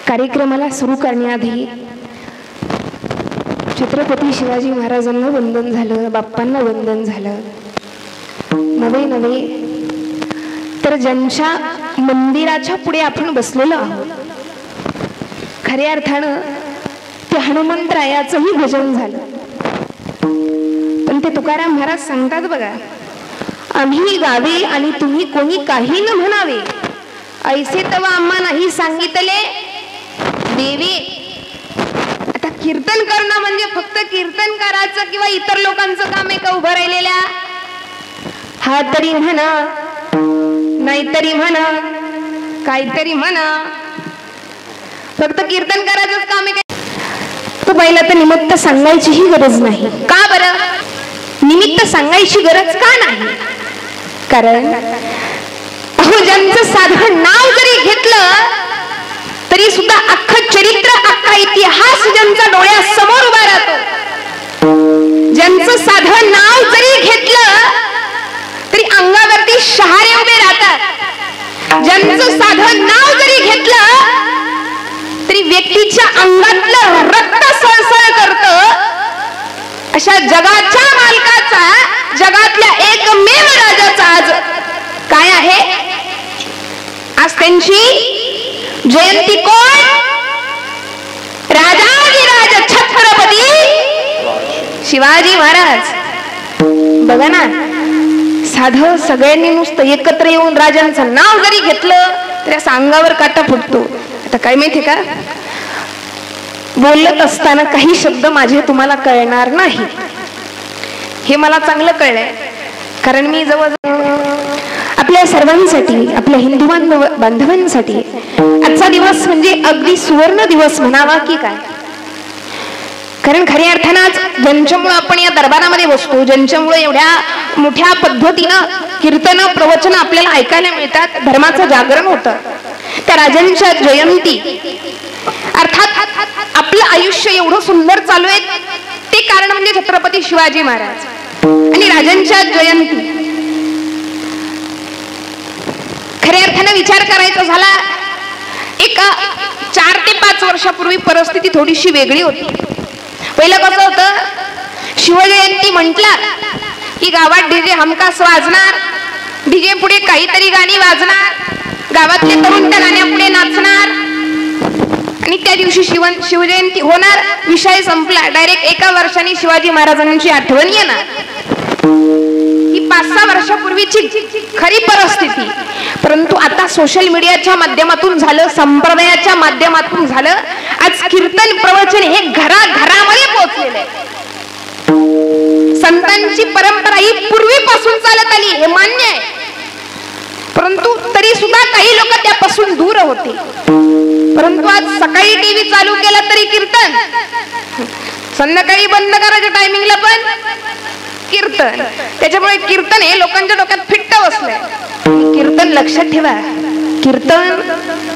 कार्यक्रमाला सुरू करण्याआधी छत्रपती शिवाजी महाराजांना वंदन झालं, बाप्पांना वंदन झालं. नवे नवे तर ज्यांच्या मंदिराच्या पुढे आपण बसलेलो आहोत, खऱ्या अर्थानं ते हनुमंतरायाचंही भजन झालं. पण ते तुकाराम महाराज सांगतात बघा, आम्ही गावे आणि तुम्ही कोणी काही न म्हणावे, ऐसे तवा आम्हा नाही सांगितले देवे. आता कीर्तन करणं म्हणजे फक्त कीर्तन करायचं किंवा इतर लोकांचं काम आहे का उभं राहिलेल्या? हा तरी म्हणा, नाहीतरी म्हणा, काहीतरी म्हणा, फक्त कीर्तन करायचंच काम आहे काय? तो पहिला तर निमित्त सांगायचीही गरज नाही. का बरं निमित्त सांगायची गरज का नाही? कारण अहो ज्यांचं साधं नाव जरी घेतलं तरी सुद्धा अख्खं चरित्र, अख्खा इतिहास ज्यांचा डोळ्यासमोर उभा राहतो. ज्यांचं साधं नाव जरी घेतलं तरी अंगावरती शहारे उभे राहतात. ज्यांचं साधं नाव जरी घेतलं तरी व्यक्तीच्या अंगातलं रक्त सळसळ करतं. अशा जगाच्या मालकाचा, जगातल्या एकमेव राजाचा आज काय आहे? आज त्यांची जयंती. कोण? राजाधिराज छत्रपती शिवाजी महाराज. बघा ना, साधं सगळ्यांनी नुसतं एकत्र येऊन राजांचं नाव जरी घेतलं तरी असं अंगावर काटा फुटतो. आता काय माहिती का, बोलत असताना काही शब्द माझे तुम्हाला कळणार नाही, हे मला चांगलं कळलंय. कारण मी जवळजवळ आपल्या सर्वांसाठी, आपल्या हिंदू बांधवांसाठी आजचा दिवस म्हणजे अगदी सुवर्ण दिवस म्हणावा की काय. कारण खऱ्या अर्थानं आज ज्यांच्यामुळे आपण या दरबारामध्ये बसतो, ज्यांच्यामुळे एवढ्या मोठ्या पद्धतीनं कीर्तन, प्रवचन आपल्याला ऐकायला मिळतात, धर्माचं जागरण होतं, त्या राजांच्या जयंती. अर्थात आपलं आयुष्य एवढं सुंदर चालू आहे ते कारण म्हणजे छत्रपती शिवाजी महाराज आणि राजांच्या जयंती. खऱ्या अर्थानं विचार करायचा झाला, एक 4 ते 5 वर्षापूर्वी परिस्थिती थोडीशी वेगळी होती. पहिलं कसं होतं, शिवजयंती म्हटलं की गावात डीजे हमखास वाजणार, डीजे पुढे काहीतरी गाणी वाजणार, गावातले तरुण त्या गाण्यापुढे नाचणार आणि त्या दिवशी शिवजयंती होणार, विषय संपला. डायरेक्ट एका वर्षाने शिवाजी महाराजांची आठवण येणार. ही 5-6 वर्षापूर्वीची खरी परिस्थिती. परंतु आता सोशल मीडियाच्या माध्यमातून झालं, संप्रदायाच्या माध्यमातून झालं, आज कीर्तन प्रवचन हे घराघरामध्ये पोहोचलेलं आहे. संतांची परंपरा ही पूर्वीपासून चालत आली हे मान्य आहे, परंतु तरी सुद्धा काही लोक त्यापासून दूर होते. परंतु आज सकाळी टीव्ही चालू केला तरी कीर्तन, संध्याकाळी बंद करायच्या टायमिंगला पण कीर्तन. त्याच्यामुळे कीर्तन हे लोकांच्या डोक्यात फिट्ट बसलंय. कीर्तन लक्षात ठेवा, कीर्तन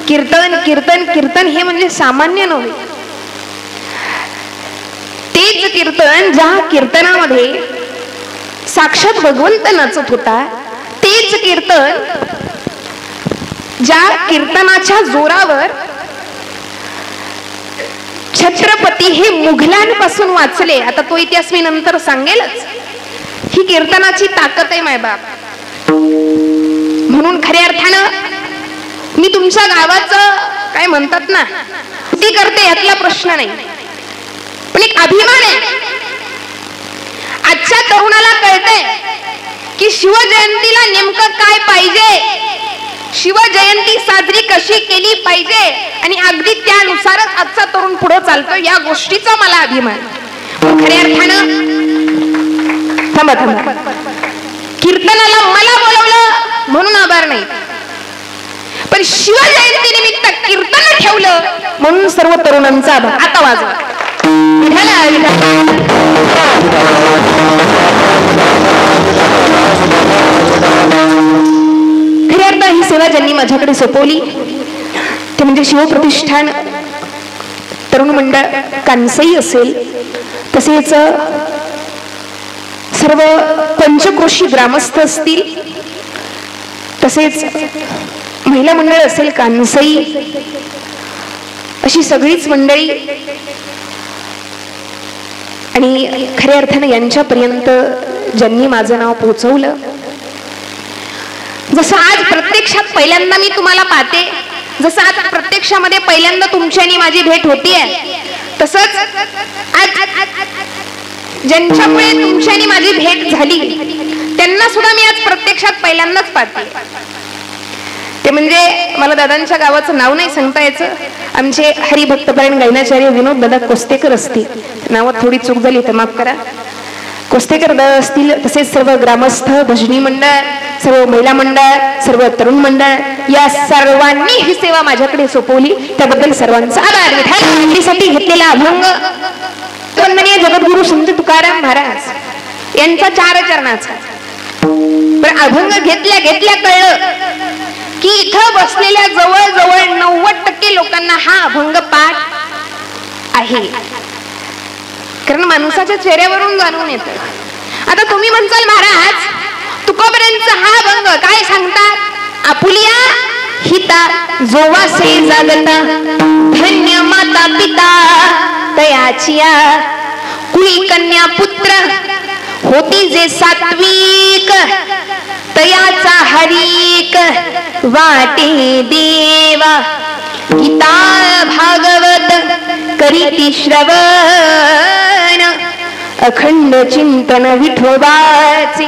कीर्तन कीर्तन कीर्तन हे म्हणजे सामान्य नव्हे. तेच कीर्तन ज्या कीर्तनामध्ये साक्षात भगवंत नाचत होता, तेच कीर्तन ज्या कीर्तनाच्या जोरावर छत्रपती हे मुघलांपासून वाचले. आता तो इतिहास मी नंतर सांगेलच. ही कीर्तनाची ताकद आहे मायबाप. म्हणून खऱ्या अर्थानं मी तुमच्या गावाचं काय म्हणतात ना ती करते, यातला प्रश्न नाही, पण एक अभिमान आहे. आजच्या तरुणाला कळतंय की शिवजयंतीला नेमकं काय पाहिजे, शिवजयंती साजरी कशी केली पाहिजे आणि अगदी त्यानुसारच आजचा तरुण पुढे चालतो. या गोष्टीचा मला अभिमान. खऱ्या अर्थानं थांबा, कीर्तनाला मला बोलवलं म्हणून आभार नाही, पण शिवजयंती निमित्त कीर्तन ठेवलं म्हणून सर्व तरुणांचा आभार. आता वाजवा. खऱ्या अर्थ ही सेवा ज्यांनी माझ्याकडे सोपवली ते म्हणजे शिवप्रतिष्ठान तरुण मंडळ कानसई असेल, तसेच सर्व पंचक्रोशी ग्रामस्थ असतील, तसेच महिला मंडळ असेल कानसई, अशी सगळीच मंडळी आणि खऱ्या अर्थाने यांच्यापर्यंत ज्यांनी माझं नाव पोहोचवलं, जसं आज प्रत्यक्षात पहिल्यांदा मी तुम्हाला पाहते, जसं आज प्रत्यक्षामध्ये पहिल्यांदा तुमच्यानी माझी भेट होतीये, तसंच आज ज्यांच्यामुळे तुमच्यानी माझी भेट झाली त्यांना सुद्धा मी आज प्रत्यक्षात पहिल्यांदाच पाहते. ते म्हणजे मला दादांच्या गावाचं नाव नाही सांगता यायचं, आमचे हरिभक्तपरायण गायनाचार्य विनोद दादा कोस्तेकर असतील, नावात थोडी चूक झाली तर माफ करा. कोस्तेकर दादा असतील, तसेच सर्व ग्रामस्थ, भजनी मंडळ, सर्व महिला मंडळ, सर्व तरुण मंडळ, या सर्वांनी ही सेवा माझ्याकडे सोपवली, त्याबद्दल सर्वांचा आभार. विठ्ठलासाठी घेतलेला अभंग वंदनीय जगद्गुरु संत तुकाराम महाराज यांचा 4 चरणाचा. पण अभंग घेतल्या घेतल्या कळलं की इथं बसलेल्या जवळजवळ 90% लोकांना हा अभंग पाठ आहे, कारण माणसाच्या चेहऱ्यावरून जाणून येतं. आता तुम्ही म्हणसाल महाराज तुकोबऱ्यांचा हा अभंग काय सांगतात? आपुलिया हिता जोवासे जागता धन्य माता पिता तयाचिया कुळी कन्या पुत्र होती जे सात्विक तयाचा हरिक वाटे देवा गीता भागवत करीती श्रवण अखंड चिंतन विठोबाचे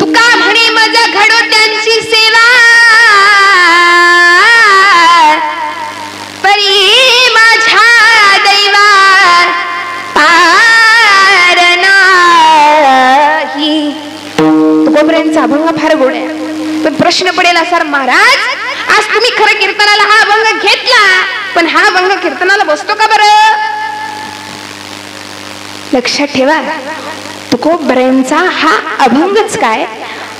तुका म्हणे माझा घडो त्यांची सेवा परी माझ्या दैवा पार नाही. तुकोबऱ्यांचा अभंग फार गोड आहे, पण प्रश्न पडेल असा महाराज आज तुम्ही खरं कीर्तनाला हा अभंग घेतला, पण हा अभंग कीर्तनाला बसतो का बरं? लक्षात ठेवा, तुकोबऱ्यांचा हा अभंगच काय,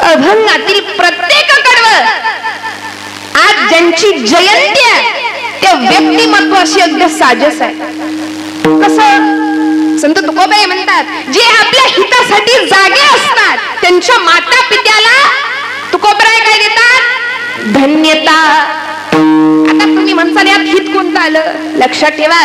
अभंगातील प्रत्येक कडवं आज ज्यांची जयंती आहे त्या व्यक्तिमत्वाशी अगदी साजस आहे. कसं? संत तुकोबाई म्हणतात, जे आपल्या हितासाठी जागे असतात त्यांच्या माता पित्याला तुकोबराय काय देतात? धन्यता. आता तुम्ही म्हणसाल यात हित कोणतं आलं? लक्षात ठेवा,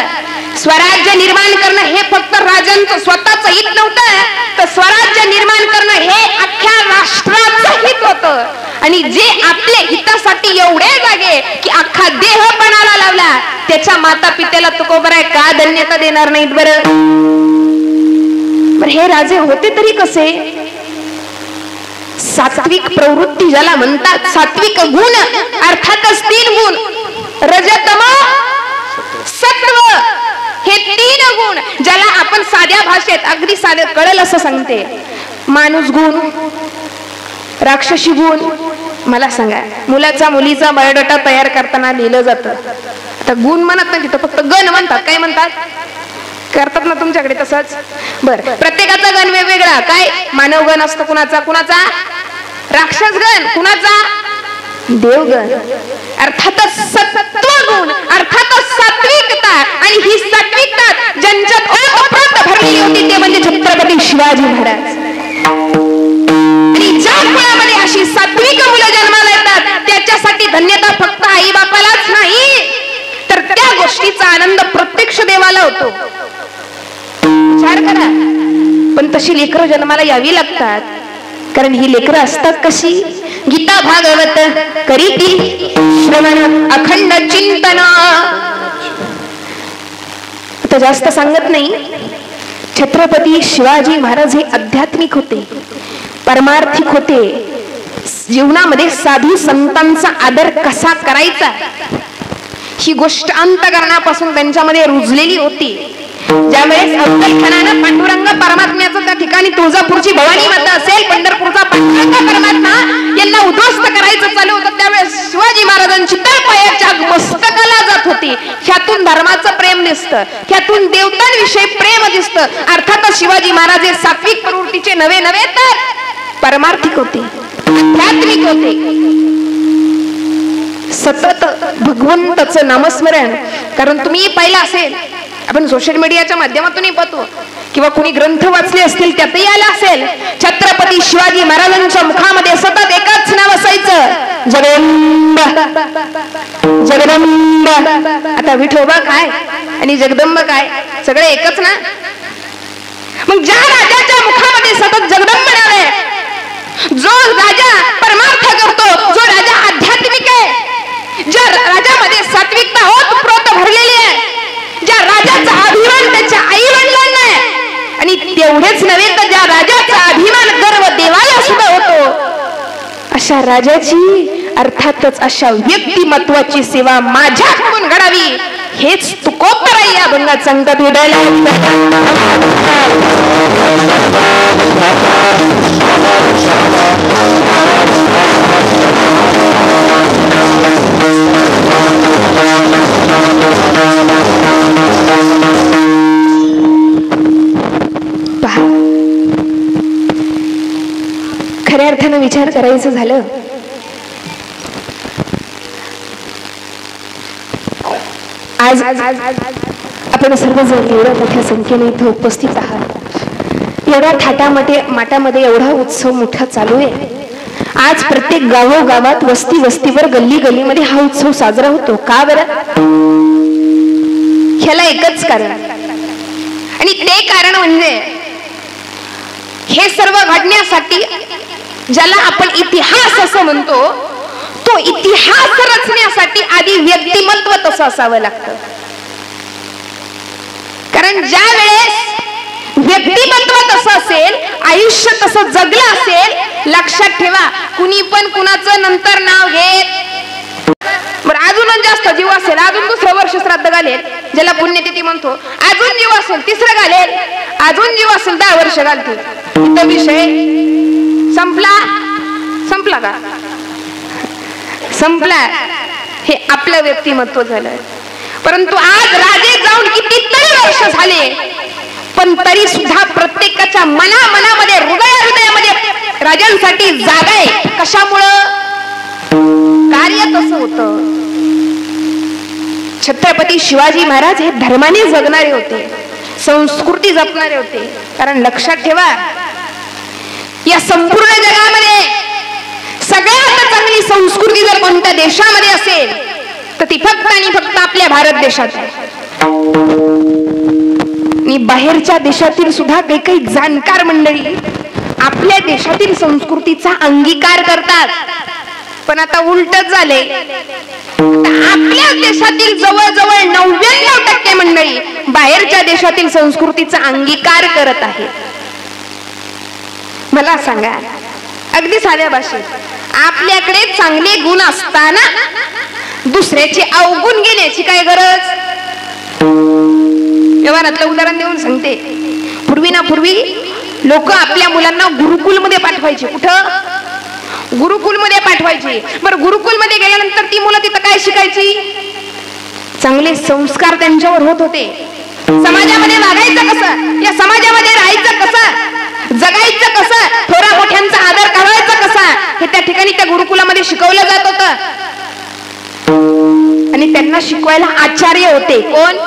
स्वराज्य निर्माण करणं हे फक्त राजांचं स्वतःचं हित नव्हतं, तर स्वराज्य निर्माण करणं हे अख्ख्या राष्ट्राचं हित होतं. आणि जे आपल्या हितासाठी एवढे जागे की अख्खा देह पणाला लावला, त्याच्या माता पित्याला तुकोबराय का धन्यता देणार नाहीत बरं? हे राजे होते तरी कसे? सात्विक प्रवृत्ती ज्याला म्हणतात, सात्विक गुण अर्थातच 3 गुण, रजतम सत्व, हे 3 गुण ज्याला आपण साध्या भाषेत अगदी साधं कळेल असं सांगते. माणूस गुण, राक्षसी गुण. मला सांगा, मुलाचा मुलीचा बायोडाटा तयार करताना लिहिलं जातं, आता गुण म्हणत नाही तिथं, फक्त गण म्हणतात. काय म्हणतात? करतात ना तुमच्याकडे तसंच? बर, प्रत्येकाचा गण वेगवेगळा. काय मानवगण असतो कुणाचा, कुणाचा राक्षस गण, कुणाचा देवगण. अर्थातच सत्वगुण, अर्थातच सात्विकता. आणि ही सात्विकता ज्यांच्यात ओतप्रोत भरलेली होती ते म्हणजे छत्रपती शिवाजी महाराज. आणि ज्या कुळामध्ये अशी सात्विक मुलं जन्माला येतात त्याच्यासाठी धन्यता फक्त आई बापालाच नाही, तर त्या गोष्टीचा आनंद प्रत्यक्ष देवाला होतो. विचार करा. पण तशी लेकरं जन्माला यावी लागतात, कारण ही लेकरं असतात कशी? गीता भागवत करीती श्रवण अखंड चिंतन. आता जास्त सांगत नाही, छत्रपती शिवाजी महाराज हे आध्यात्मिक होते, परमार्थिक होते. जीवनामध्ये साधू संतांचा आदर कसा करायचा ही गोष्ट अंतःकरणापासून त्यांच्यामध्ये रुजलेली होती. ज्यावेळेस अफजलखानानं पांडुरंग परमात्म्याचं त्या ठिकाणी तुळजापूरची भवानी माता असेल, पंढरपूरचा पांडुरंग परमात्मा यांना उद्ध्वस्त करायचं चालू होतं, त्यावेळेस शिवाजी महाराजांची तळपायाच्या मस्तकाला जात होती. ह्यातून धर्माचं प्रेम दिसतं, ह्यातून देवतांविषयी प्रेम दिसतं. अर्थातच शिवाजी महाराज हे सात्विक प्रवृत्तीचे नव्हे तर परमार्थिक होते, आध्यात्मिक होते. सतत भगवंताचं नामस्मरण. कारण तुम्ही पाहिलं असेल, आपण सोशल मीडियाच्या माध्यमातूनही पाहतो किंवा कुणी ग्रंथ वाचले असतील त्यातही आलं असेल, छत्रपती शिवाजी महाराजांच्या मुखामध्ये सतत एकच नाव असायचं, जगदंबा जगदंबा. आता विठोबा काय आणि जगदंबा काय, सगळे एकच ना. मग ज्या राजाच्या मुखामध्ये सतत जगदंबा नाव आहे, जो राजा परमार्थ करतो, जो राजा आध्यात्मिक आहे, ज्या राजामध्ये सात्विकता ओतप्रोत भरलेली आहे, ज्या राजाचा अभिमान त्याच्या आई वडिलांना आहे, आणि तेवढेच नव्हे तर ज्या राजाचा अभिमान गर्व देवाला सुद्धा होतो, अशा राजाची अर्थातच अशा व्यक्तिमत्वाची सेवा माझ्याकडून घडावी, हेच तुकोत्तराई या अभंगात सांगतात. खऱ्या अर्थानं विचार करायचं झालं, आज आपण सर्वजण एवढ्या मोठ्या संख्येने इथं उपस्थित आहात, एवढ्या माटामध्ये एवढा उत्सव मोठा चालू आहे. आज प्रत्येक गावोगावात वस्तीवर गल्ली गल्लीमध्ये हा उत्सव साजरा होतो. का बरं? ह्याला एकच कारण, आणि ते कारण म्हणजे हे सर्व घडण्यासाठी ज्याला आपण इतिहास असं म्हणतो, तो इतिहास रचण्यासाठी आधी व्यक्तिमत्व तसं असावं लागतं. कारण ज्या वेळेस व्यक्तिमत्व तसं असेल, आयुष्य तसं जगलं असेल, लक्षात ठेवा, कुणी पण कुणाचं नंतर नाव घेत, बरं अजून जास्त जीव असेल, अजून दुसरं वर्ष श्राद्ध घालेल, ज्याला पुण्यतिथी म्हणतो, अजून जीव असेल तिसरं घालेल, अजून जीव असेल 10 वर्ष घालतील. इथं विषय संपला का? संपला. हे आपलं व्यक्तिमत्व झालं. परंतु आज राजे जाऊन कितीतरी वर्ष झाले, पण तरी सुद्धा प्रत्येकाच्या मनामध्ये हृदयामध्ये राजांसाठी जागा आहे. कशामुळं? कार्य कसं होतं. छत्रपती शिवाजी महाराज हे धर्माने जगणारे होते, संस्कृती जपणारे होते. कारण लक्षात ठेवा, या संपूर्ण जगामध्ये सगळ्यात चांगली संस्कृती जर कोणत्या देशामध्ये असेल तर ती फक्त आणि फक्त आपल्या भारत देशात आहे. आणि बाहेरच्या देशातील सुद्धा काही जाणकार मंडळी आपल्या देशातील संस्कृतीचा अंगीकार करतात. पण आता उलटच झाले, आपल्या देशातील जवळजवळ 99% मंडळी बाहेरच्या देशातील संस्कृतीचा अंगीकार करत आहेत. मला सांगा, अगदी साध्या भाषेत, आपल्याकडे चांगले गुण असताना दुसऱ्याचे अवगुण घेण्याची काय गरज? व्यवहारातलं उदाहरण देऊन सांगते. पूर्वी लोक आपल्या मुलांना गुरुकुलमध्ये पाठवायचे. कुठं? गुरुकुलमध्ये पाठवायचे. बरं, गुरुकुलमध्ये गेल्यानंतर ती मुलं तिथं काय शिकायची? चांगले संस्कार त्यांच्यावर होत होते. समाजामध्ये वागायचं कसं, या समाजामध्ये राहायचं कसं, जगायचं कसं, थोरा मोठ्यांचा आदर करायचा कसा, हे त्या ठिकाणी त्या गुरुकुलामध्ये शिकवलं जात होतं. आणि त्यांना शिकवायला आचार्य होते. कोण?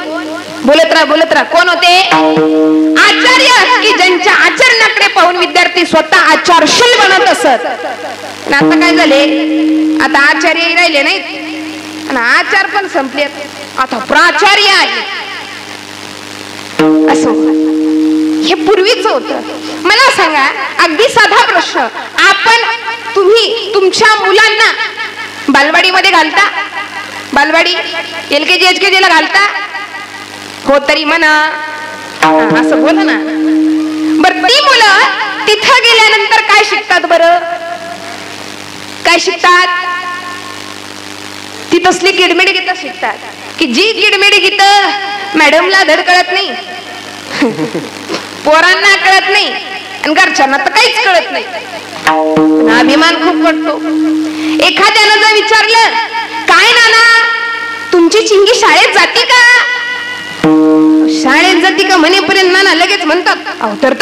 बोलत राहा. कोण होते? आचार्य, की ज्यांच्या आचरणाकडे पाहून विद्यार्थी स्वतः आचारशील बनत असत. आता काय झाले, आता आचार्य राहिले नाहीत आणि आचार पण संपले, आता प्राचार्य आहे. असं हे पूर्वीच होतं. मला सांगा, अगदी साधा प्रश्न, तुम्ही तुमच्या मुलांना बालवाडीमध्ये घालता? बालवाडी LKG HKG ला घालता? हो तरी म्हणा, असं बोला ना. बरं, ती मुलं तिथं गेल्यानंतर काय शिकतात? बरं, काय शिकतात? ती तसली किडमिडी गीतं शिकतात की जी किडमिडी गीतं मॅडमला धड कळत नाही, पोरांना कळत नाही, आणि घरच्यांना तर काहीच कळत नाही. अभिमान खूप वाटतो. एखाद्यानं जर विचारलं, काय नाना तुमची चिंगी शाळेत जाती का? शाळेत जाती का म्हणेपर्यंत नाना लगेच म्हणतात, अहो तर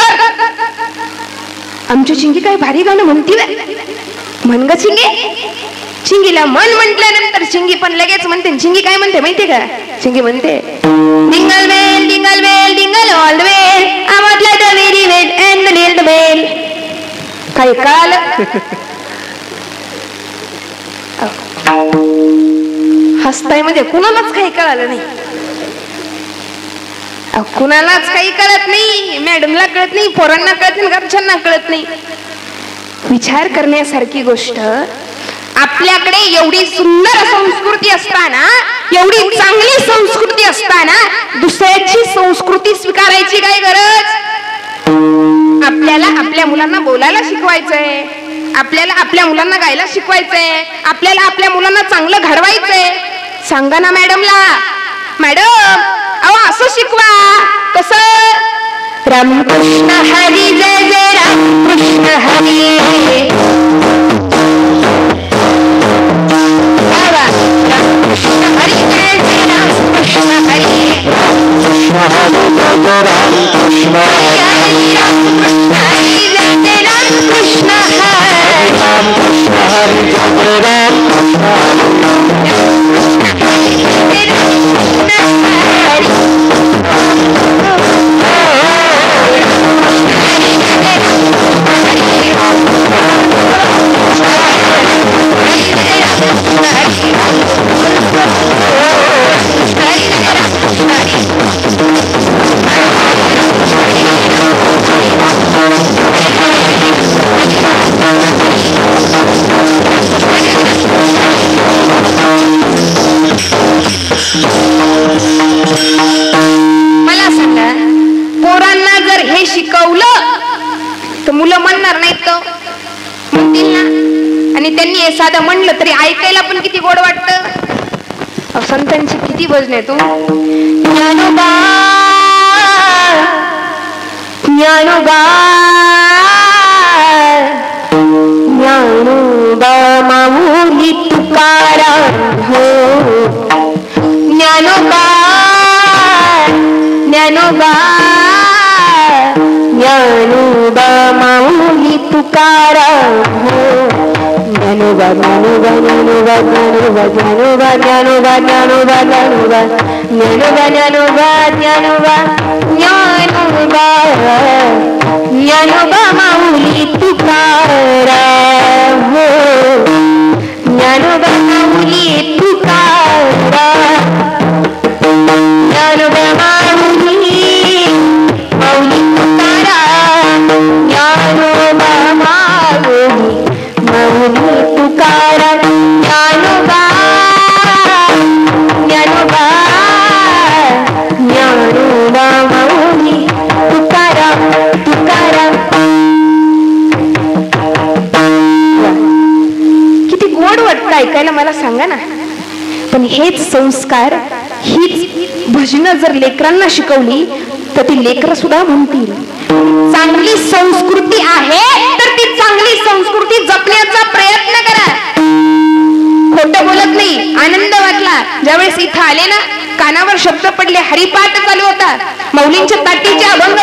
आमची चिंगी काय भारी गाणं म्हणती, म्हण ग चिंगी. चिंगीला मन म्हटल्यानंतर चिंगी पण लगेच म्हणते. चिंगी काय म्हणते माहितीये का? चिंगी म्हणते, jingle bell jingle bell jingle all the way, काही कळालं? हसताय म्हणजे कुणालाच काही कळालं नाही. कुणालाच काही कळत नाही. मॅडमला कळत नाही, पोरांना कळत नाही, घरच्यांना कळत नाही. विचार करण्यासारखी गोष्ट. आपल्याकडे एवढी सुंदर संस्कृती असताना, एवढी चांगली संस्कृती असताना दुसऱ्याची संस्कृती स्वीकारायची काय गरज? आपल्याला आपल्या मुलांना बोलायला शिकवायचंय, आपल्याला आपल्या मुलांना गायला शिकवायचंय, आपल्याला आपल्या मुलांना चांगलं घडवायचंय. सांगा ना मॅडमला, मॅडम अहो असं शिकवा, कसं? रामकृष्ण हरी जय जय रामकृष्ण हरी. रामकृष्ण हरी जय जय रामकृष्ण हरी. रामकृष्ण हरी जय जय रामकृष्ण हरी. रामकृष्ण हरी जय जय रामकृष्ण हरी. रामकृष्ण हरी जय जय रामकृष्ण मला सांगा, पोरांना जर हे शिकवलं तर मुलं म्हणणार नाहीत का? म्हणतील ना. आणि त्यांनी हे साधं म्हणलं तरी ऐकायला पण किती गोड वाटतं. संतांची किती भजने तू. ज्ञानोबा ज्ञानोबा ज्ञानोबा माऊली तुकाराम हो. ज्ञानोबा ज्ञानोबा ज्ञानोबा माऊली तुकाराम हो. ज्ञानोबा ज्ञानोबा ज्ञानोबा ज्ञानोबा ज्ञानोबा ज्ञानोबा ज्ञानोबा ज्ञानोबा ज्ञानोबा ज्ञानोबा ज्ञानोबा ज्ञानोबा ज्ञानोबा माऊली तुकाराम हो. ज्ञानोबा माऊली तुकाराम. ज्ञानोबा माऊली माऊली तुकाराम. ज्ञानोबा माऊली माऊली तुकाराम. ज्ञानोबा ज्ञानोबा ज्ञानोबा माऊली तुकाराम तुकाराम. किती गोड वाटतं ऐकायला मला सांगा ना. पण हेच संस्कार, हीच भजनं जर लेकरांना शिकवली तर ती लेकरं सुद्धा म्हणतील चांगली संस्कृती आहे, तर ती चांगली संस्कृती जपण्याचा प्रयत्न करा. खोटं बोलत नाही. आनंद वाटला ज्यावेळेस इथं आले ना, कानावर शब्द पडले, हरिपाठ चालू होता, माऊलींच्या ताटीचे अभंग.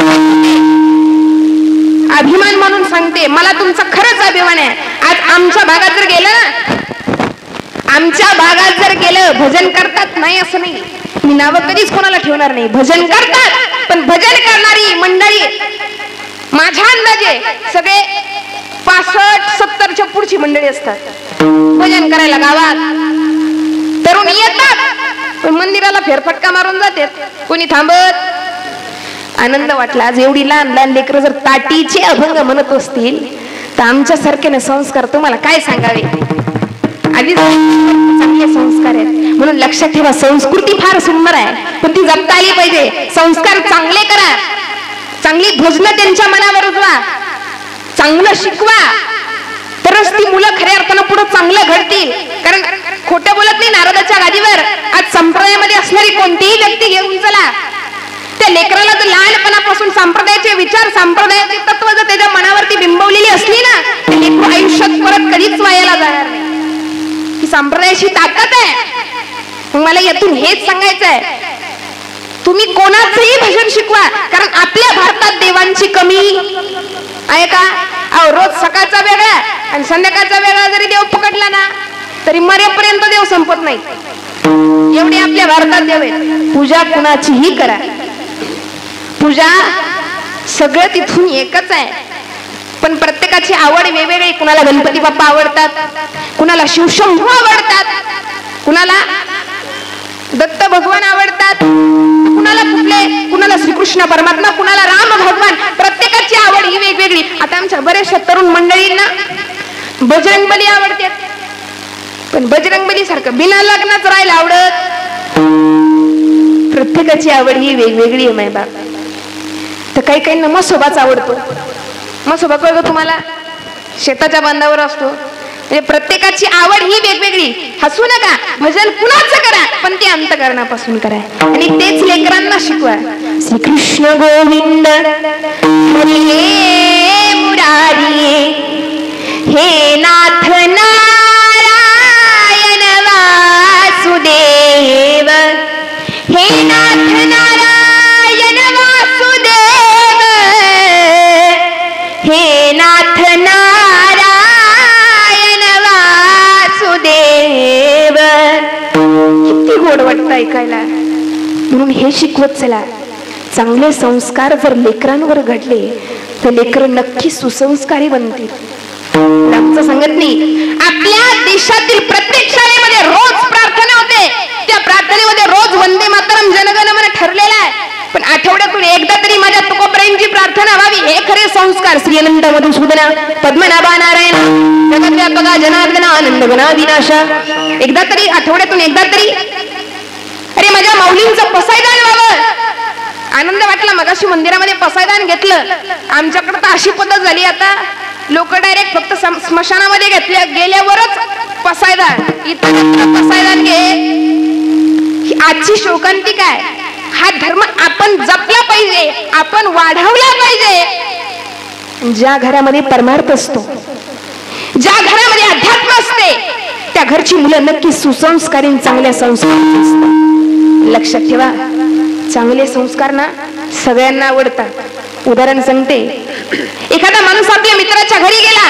अभिमान म्हणून सांगते, मला तुमचा खरंच अभिमान आहे. आज आमच्या भागात जर गेलं ना, आमच्या भागात जर गेलं, भजन करतात नाही असं नाही, मी नावं कधीच कोणाला ठेवणार नाही. भजन करतात, पण भजन करणारी मंडळी माझ्या अंदाजे सगळे 65-70च्या पुढची मंडळी असतात भजन करायला गावात. तरुण येतात पण मंदिराला फेरफटका मारून जातात, कोणी थांबत. आनंद वाटला. आज एवढी लहान लहान लेकरं जर ताटीचे अभंग म्हणत असतील तर आमच्या सारख्याने संस्कार तुम्हाला काय सांगावे. आधी चांगले संस्कार आहेत म्हणून लक्षात ठेवा, संस्कृती फार सुंदर आहे पण ती जपता आली पाहिजे. संस्कार चांगले करा, चांगली भजनं त्यांच्या मनावर उजवा, चांगलं शिकवा, तरच ती मुलं खऱ्या अर्थानं पुढे चांगलं घडतील. कारण खोटं बोलत नाही नारदाच्या गादीवर. आज संप्रदायामध्ये असणारी कोणतीही व्यक्ती घेऊन चला, त्या लेकराला जर लहानपणापासून संप्रदायाचे विचार, संप्रदायाचे तत्व जर त्याच्या मनावरती बिंबवलेली असली ना, ते लेकरू आयुष्यात परत कधीच वायाला जाणार नाही. ही संप्रदायाची ताकद आहे. मग मला यातून हेच सांगायचं आहे, तुम्ही कोणाचंही भजन शिकवा, कारण आपल्या भारतात देवांची कमी आहे का? अहो रोज सकाळचा वेगळा आणि संध्याकाळचा वेगळा जरी देव पकडला ना तरी मरेपर्यंत देव संपत नाही. एवढे आपल्या भारतात देव आहेत. पूजा कुणाचीही करा, पूजा सगळं तिथून एकच आहे. पण प्रत्येकाची आवड वेगवेगळी. कुणाला गणपती बाप्पा आवडतात, कुणाला शिवशंभू आवडतात, कुणाला दत्त भगवान आवडतात, कुणाला श्रीकृष्ण परमात्मा, कुणाला राम भगवान. प्रत्येकाची आवड ही वेगवेगळी. आता आमच्या बऱ्याचशा तरुण मंडळींना बजरंगबली आवडते, पण बजरंगबली सारखं बिना लग्नाच राहायला आवडत. प्रत्येकाची आवड ही वेगवेगळी आहे मायबाप. तर काही काहींना म्हसोबाच आवडतो. म्हसोबा कळतो तुम्हाला, शेताच्या बांधावर असतो. म्हणजे प्रत्येकाची आवड ही वेगवेगळी. हसू नका, भजन कुणाचं करा, पण ते अंतःकरणापासून करा आणि तेच लेकरांना शिकवा. श्रीकृष्ण गोविंद हरी मुरारी हे नाथ नारायण वासुदेव, हे नाथ नारायण वासुदेव, हे नाथ नारायण वासुदेव. किती गोड वाटतं ऐकायला. म्हणून हे शिकवत चला. चांगले संस्कार जर लेकरांवर घडले तर लेकर नक्की सुसंस्कारी बनतील. आमचं सांगत नाही, आपल्या देशातील प्रत्येक शाळेमध्ये रोज प्रार्थना होते. त्या प्रार्थनेमध्ये रोज वंदे मातरम जनगण मन ठरलेला आहे. पण आठवड्यातून एकदा तरी माझ्या तुकोबरायांची प्रार्थना व्हावी. हे खरे संस्कार. श्री अनंत मधुसूदना पद्मनाभा नारायण जगद्व्यापका जनार्दना आनंद गणा विनाशा. एकदा तरी, आठवड्यातून एकदा तरी, अरे माझ्या माऊलींचं पसायदान व्हावं. आनंद वाटला. मगाशी मंदिरामध्ये पसायदान घेतलं. आमच्याकडे तर अशी पद्धत झाली आता, लोक डायरेक्ट फक्त स्मशानामध्ये गेल्यावरच पसायदान. इथं पसायदान घे. आजची शोकांती काय? हा धर्म आपण जपला पाहिजे, आपण वाढवला पाहिजे. ज्या घरामध्ये परमार्थ असतो, ज्या घरामध्ये अध्यात्म असते, त्या घरची मुलं नक्की सुसंस्कारी चांगल्या संस्कार असतात. लक्षात ठेवा, चांगले संस्कार ना सगळ्यांना आवडतात. उदाहरण सांगते. एखादा माणूस आपल्या मित्राच्या घरी गेला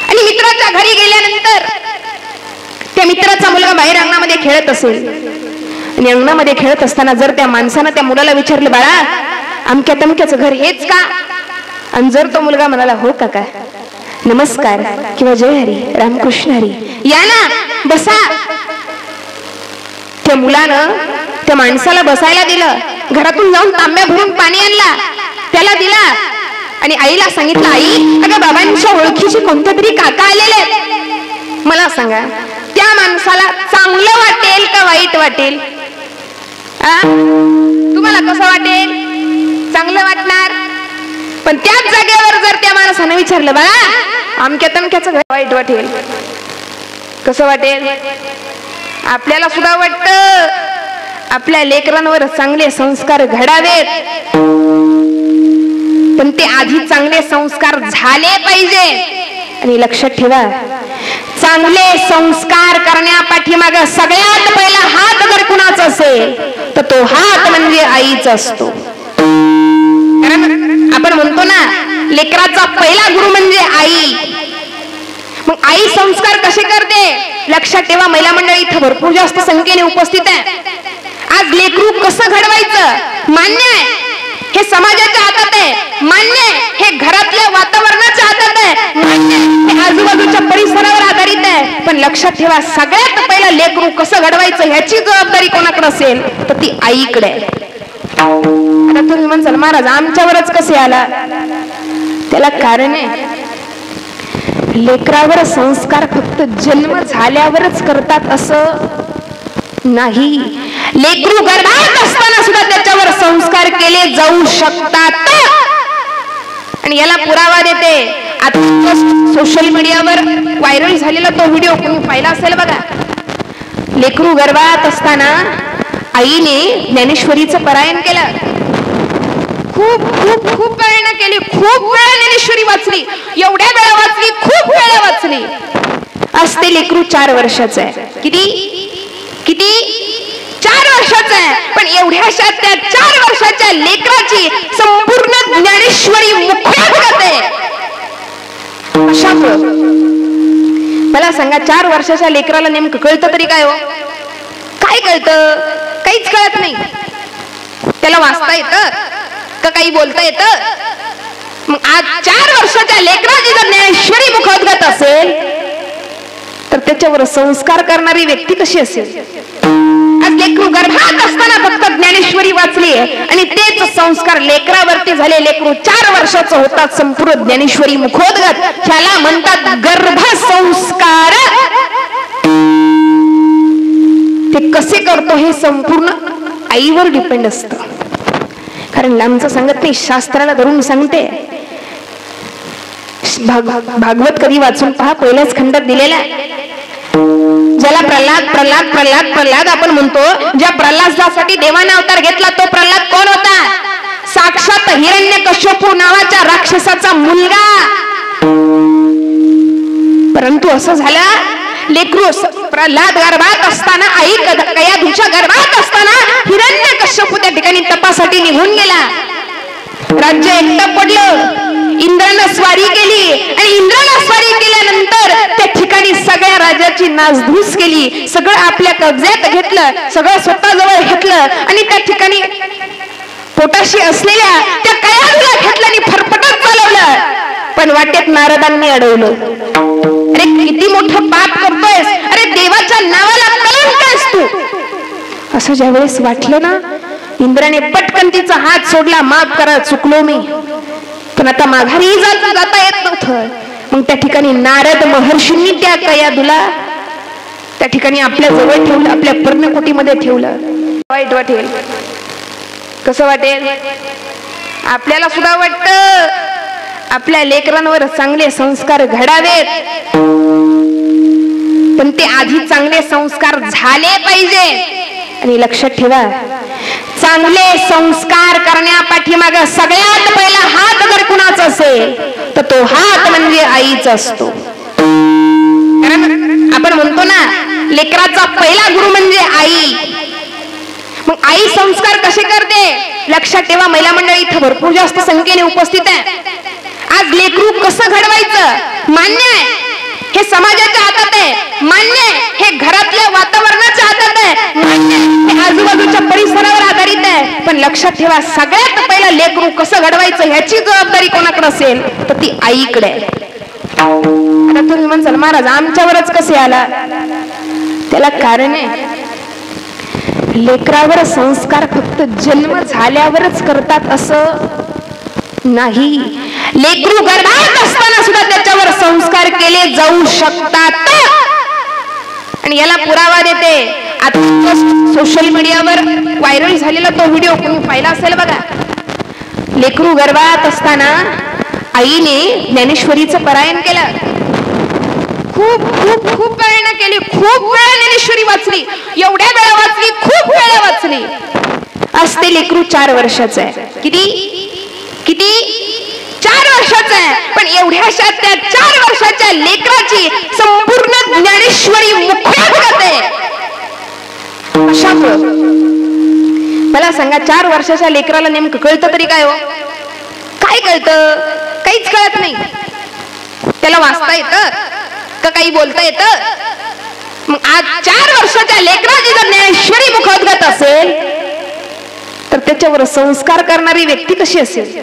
आणि मित्राच्या घरी गेल्यानंतर त्या मित्राचा मुलगा बाहेर अंगणामध्ये खेळत असेल आणि अंगणामध्ये खेळत असताना जर त्या माणसानं त्या मुलाला विचारलं, बाळा अमक्या तमक्याचं घर हेच का? आणि जर तो मुलगा म्हणाला, हो काका, नमस्कार किंवा जय हरी, रामकृष्ण हरी, या ना बसा. त्या मुलानं त्या माणसाला बसायला दिलं. घरातून जाऊन तांब्या भरून पाणी आणला, त्याला दिला आणि आईला सांगितलं, आई अगं बाबांच्या ओळखीचे कोणते तरी काका आलेले, मला सांगा त्या माणसाला चांगलं वाटेल का वाईट वाटेल? तुम्हाला कसं वाटेल? चांगलं वाटणार. पण त्याच जागेवर जर त्या माणसानं विचारलं, बाळा अमक्या तमक्याचं घर, वाईट वाटेल. कसं वाटेल? आपल्याला सुद्धा वाटतं आपल्या लेकरांवर चांगले संस्कार घडावेत, पण ते आधी चांगले संस्कार झाले पाहिजे. आणि लक्षात ठेवा, चांगले संस्कार करण्यापाठीमाग सगळ्यात पहिला हात जर कुणाचा असेल तर तो हात म्हणजे आईचा असतो. कारण आपण म्हणतो ना, लेकराचा पहिला गुरु म्हणजे आई. मग आई संस्कार कसे करते? लक्षात ठेवा, महिला मंडळी इथं भरपूर जास्त संख्येने उपस्थित आहे. आज लेकरू कसं घडवायचं मान्य आहे, हे समाजाच्या हातात आहे. मान्य आहे, हे घरातल्या वातावरणाच्या हातात आहे. मान्य आहे, हे आजूबाजूच्या परिसरावर आधारित आहे. पण लक्षात ठेवा, सगळ्यात पहिला लेकरू कसं घडवायचं ह्याची जबाबदारी कोणाकडे असेल तर ती आईकडे आहे. आता तुम्ही म्हणसाल, महाराज आमच्यावरच कसे आला? त्याला कारण आहे, लेकरावर संस्कार फक्त जन्म झाल्यावरच करतात असं नाही. लेकरू गर्भात असताना सुद्धा त्याच्यावर संस्कार केले जाऊ शकतात. आणि याला पुरावा देते, आता सोशल मीडियावर व्हायरल झालेला तो व्हिडिओ तुम्ही पाहिला असेल बघा. लेकरू गर्भात असताना आईने ज्ञानेश्वरीचं पारायण केलं. खूप खूप खूप वेळेनं केली, खूप वेळा ज्ञानेश्वरी वाचली, एवढ्या वेळा वाचली, खूप वेळा वाचली. आज ते लेकरू 4 वर्षाचं आहे. किती 4 वर्षाचं आहे. पण एवढ्याशा त्या 4 वर्षाच्या लेकराची संपूर्ण ज्ञानेश्वरी मुखोद्गत आहे. कशामुळं? मला सांगा, 4 वर्षाच्या लेकराला नेमकं कळतं तरी काय हो? काय कळतं? काहीच कळत नाही. त्याला वाचता येतं का काही बोलता येतं? मग आज 4 वर्षाच्या लेकराची जर ज्ञानेश्वरी मुखोद्गत असेल तर त्याच्यावर संस्कार करणारी व्यक्ती कशी असेल? आज लेकरू गर्भात असताना फक्त ज्ञानेश्वरी वाचली आणि तेच संस्कार लेकरावरती झाले. लेकरू 4 वर्षाचं होतात, संपूर्ण ज्ञानेश्वरी मुखोद्गत. ह्याला म्हणतात गर्भसंस्कार. ते कसे करतो हे संपूर्ण आईवर डिपेंड असतं. कारण लांबचं सांगत नाही, शास्त्राला धरून सांगते. भागवत कधी वाचून पहा, पहिल्याच खंडात दिलेला. ज्याला प्रल्हाद प्रल्हाद प्रल्हाद प्रल्हाद आपण म्हणतो, ज्या प्रल्हादासाठी देवाने अवतार घेतला तो प्रल्हाद कोण होता? साक्षात हिरण्यकश्यपू नावाच्या राक्षसाचा मुलगा. परंतु असं झालं, लेकरू प्रल्हाद गर्भात असताना, आई कयाधूच्या गर्भात असताना हिरण्यकश्यपू त्या ठिकाणी तपासाठी निघून गेला. राज्य एकटं पडलं. इंद्रानं स्वारी केली आणि इंद्रानं स्वारी केल्यानंतर त्या ठिकाणी सगळ्या राज्याची नासधूस केली. सगळं आपल्या कब्ज्यात घेतलं, सगळं स्वतःजवळ घेतलं आणि त्या ठिकाणी पोटाशी असलेल्या त्या कयाधूला घेतलं आणि फरफटत चालवलं. पण वाटेत नारदांनी अडवलं. अरे किती मोठं पाप करतोयस, अरे देवाच्या नावाला कलंक आहेस तू. असं ज्यावेळेस वाटलं ना, इंद्राने पटकन तिचा हात सोडला. माफ करा, चुकलो मी. पण आता माघारी जाता येत नव्हतं. मग त्या ठिकाणी नारद महर्षींनी त्या कयाधूला त्या ठिकाणी आपल्या जवळ ठेवलं, आपल्या पर्णकोटीमध्ये ठेवलं. वाईट वाटेल, कसं वाटेल? आपल्याला सुद्धा वाटतं आपल्या लेकरांवर चांगले संस्कार घडावेत, पण ते आधी चांगले संस्कार झाले पाहिजे. आणि लक्षात ठेवा, चांगले संस्कार करण्यापाठीमाग सगळ्यात पहिला हात जर कुणाचा असेल तर तो हात म्हणजे आईचा असतो. कारण आपण म्हणतो ना, लेकराचा पहिला गुरु म्हणजे आई. मग आई संस्कार कसे करते? लक्षात ठेवा, महिला मंडळी इथं भरपूर जास्त संख्येने उपस्थित आहे. आज लेकरू कसं घडवायचं मान्य आहे, हे समाजाच्या हातात आहे. मान्य आहे, हे घरातल्या वातावरणाच्या हातात आहे. मान्य आहे, हे आजूबाजूच्या परिसरावर आधारित आहे. पण लक्षात ठेवा, सगळ्यात पहिला लेकरू कसं घडवायचं ह्याची जबाबदारी कोणाकडे असेल तर ती आईकडे. आता तुम्ही म्हणसाल, महाराज आमच्यावरच कसे आला? त्याला कारण आहे, लेकरावर संस्कार फक्त जन्म झाल्यावरच करतात असं नाही. लेकरू गर्भात असताना सुद्धा त्याच्यावर संस्कार केले जाऊ शकतात. आणि याला पुरावा देते, आता सोशल मीडियावर व्हायरल झालेला तो व्हिडिओ तुम्ही पाहिला असेल बघा. लेकरू गर्भात असताना आईने ज्ञानेश्वरीचं पारायण केलं. खूप खूप खूप वेळेनं केली, खूप वेळा ज्ञानेश्वरी वाचली, एवढ्या वेळा वाचली, खूप वेळा वाचली. आज ते लेकरू 4 वर्षाचं आहे. किती 4 वर्षाचं आहे. पण एवढ्याशा त्या 4 वर्षाच्या लेकराची संपूर्ण ज्ञानेश्वरी मुखोद्गत आहे. अशामुळं मला सांगा, 4 वर्षाच्या लेकराला नेमकं कळतं तरी काय हो? काय कळतं? काहीच कळत नाही. त्याला वाचता येतं का काही बोलता येतं? मग आज 4 वर्षाच्या लेकराची जर ज्ञानेश्वरी मुखोद्गत असेल तर त्याच्यावर संस्कार करणारी व्यक्ती कशी असेल?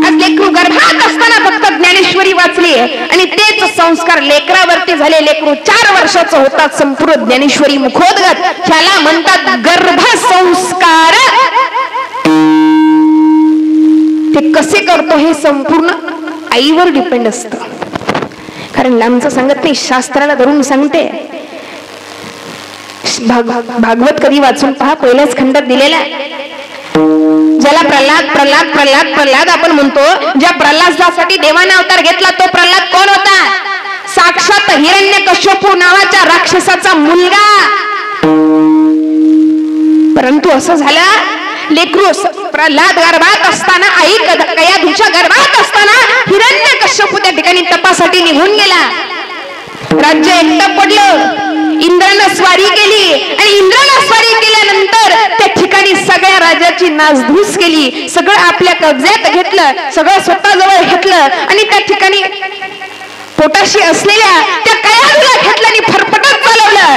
आज लेकरू गर्भात असताना फक्त ज्ञानेश्वरी वाचली आणि तेच संस्कार लेकरावरती झाले. लेकरू 4 वर्षाचं होतात, संपूर्ण ज्ञानेश्वरी मुखोद्गत. ह्याला म्हणतात गर्भसंस्कार. ते कसे करतो हे संपूर्ण आईवर डिपेंड असतं. कारण लांबचं सांगत नाही, शास्त्राला धरून सांगते. भागवत कधी वाचून पहा, पहिल्याच खंडात दिलेला. ज्याला प्रल्हाद प्रल्हाद प्रल्हाद प्रल्हाद आपण म्हणतो, ज्या प्रल्हादासाठी देवाने अवतार घेतला तो प्रल्हाद कोण होता? साक्षात हिरण्यकश्यपू नावाच्या राक्षसाचा मुलगा. परंतु असं झालं, लेकरू प्रल्हाद गर्भात असताना, आई कयाधूच्या गर्भात असताना हिरण्यकश्यपू त्या ठिकाणी तपासाठी निघून गेला. राज्य एकटं पडलं. इंद्रानं स्वारी केली आणि इंद्रानं स्वारी केल्यानंतर त्या ठिकाणी सगळ्या राज्याची नासधूस केली. सगळं आपल्या कब्ज्यात घेतलं, सगळं स्वतःजवळ घेतलं आणि त्या ठिकाणी पोटाशी असलेल्या त्या कयाधूला घेतलं आणि फरफटत चालवलं.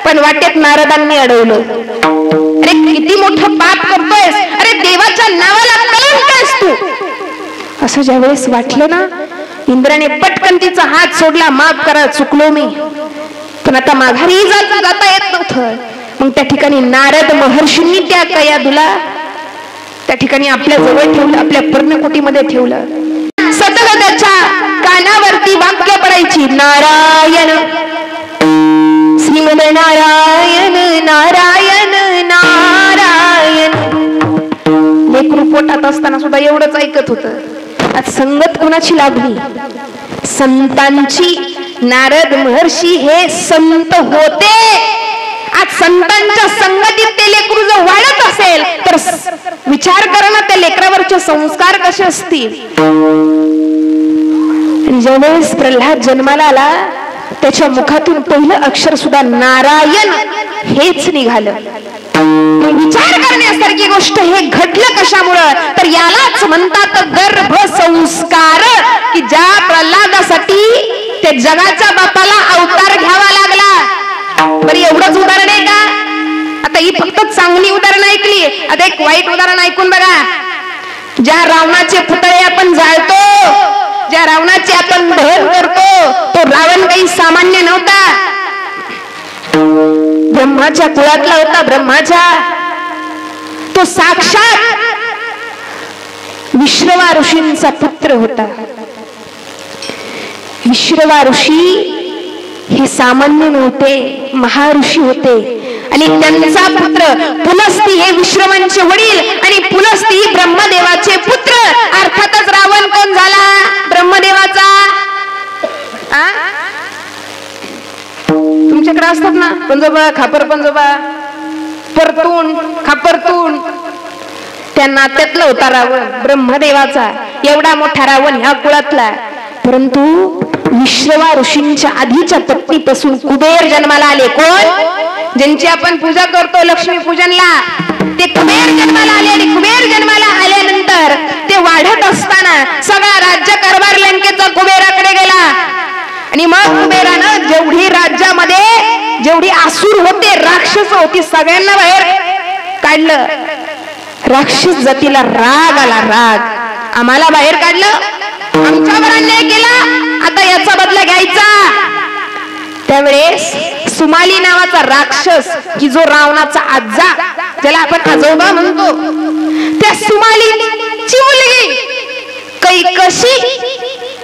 पण वाटेत नारदांनी अडवलं. अरे किती मोठं पाप करतोयस, अरे देवाच्या नावाला कलंक आहेस तू. असं ज्यावेळेस वाटलं ना, इंद्राने पटकन तिचा हात सोडला, माफ करा चुकलो मी, पण आता माघारी जाता येत नव्हतं. मग त्या ठिकाणी नारद महर्षींनी त्या कयाधूला त्या ठिकाणी आपल्या जवळ ठेवलं, आपल्या पर्णकुटीमध्ये ठेवलं. सतत त्याच्या कानावरती वाक्य पडायची, नारायण श्रीमद नारायण नारायण नारायण. लेकरू पोटात असताना सुद्धा एवढंच ऐकत होतं. आज संगत कोणाची लाभली? संतांची. नारद महर्षी हे संत होते. आज संतांच्या संगतीत ते लेकरू जर वाढत असेल तर विचार करा ना, त्या लेकरावरचे संस्कार कसे असतील. ज्यावेळेस प्रल्हाद जन्माला आला, त्याच्या मुखातून पहिलं अक्षर सुद्धा नारायण हेच निघालं. विचार करण्यासारखी गोष्ट. हे घडलं कशामुळं? तर यालाच म्हणतात गर्भ संस्कार, की ज्या प्रल्हादासाठी त्या जगाच्या बापाला अवतार घ्यावा लागला. बरं, एवढंच उदाहरण आहे का? आता ही फक्त चांगली उदाहरण ऐकली, आता एक वाईट उदाहरण ऐकून बघा. ज्या रावणाचे पुतळे आपण जाळतो, ज्या रावणाचे आपण दहन करतो, तो रावण काही सामान्य नव्हता. ब्रह्माच्या कुळातला होता. ब्रह्माच्या तो साक्षात विश्रवा ऋषींचा पुत्र होता. विश्रवा ऋषी हे सामान्य नव्हते, महाऋषी होते. आणि त्यांचा पुत्र पुलस्ती हे विश्रवांचे वडील, आणि पुलस्ती ब्रह्मदेवाचे पुत्र. अर्थातच रावण कोण झाला? ब्रह्मदेवाचा. तुमच्याकडे असतात ना पंजोबा, खापर पंजोबा, परतून, खापरतून, त्या नात्यातला होता रावण, ब्रह्मदेवाचा. एवढा मोठा रावण ह्या कुळातला. परंतु विश्रवा ऋषींच्या आधीच्या पत्नीपासून कुबेर जन्माला आले. कोण? ज्यांची आपण पूजा करतो लक्ष्मी पूजनला, ते कुबेर जन्माला आले. आणि कुबेर जन्माला आल्यानंतर ते वाढत असताना सगळा राज्य कारभार लंकेचा कुबेराकडे गेला. आणि मग कुबेरानं जेवढी राज्यामध्ये जेवढी आसुर होते, राक्षस होती, सगळ्यांना बाहेर काढलं. राक्षस जातीला राग आला. राग, आम्हाला बाहेर काढलं, आमच्यावर अन्याय केला, आता याचा बदला घ्यायचा. त्यावेळेस सुमाली नावाचा राक्षस, की जो रावणाचा आजा, ज्याला आपण आजोबा म्हणतो, त्या सुमालीची मुलगी कैकशी.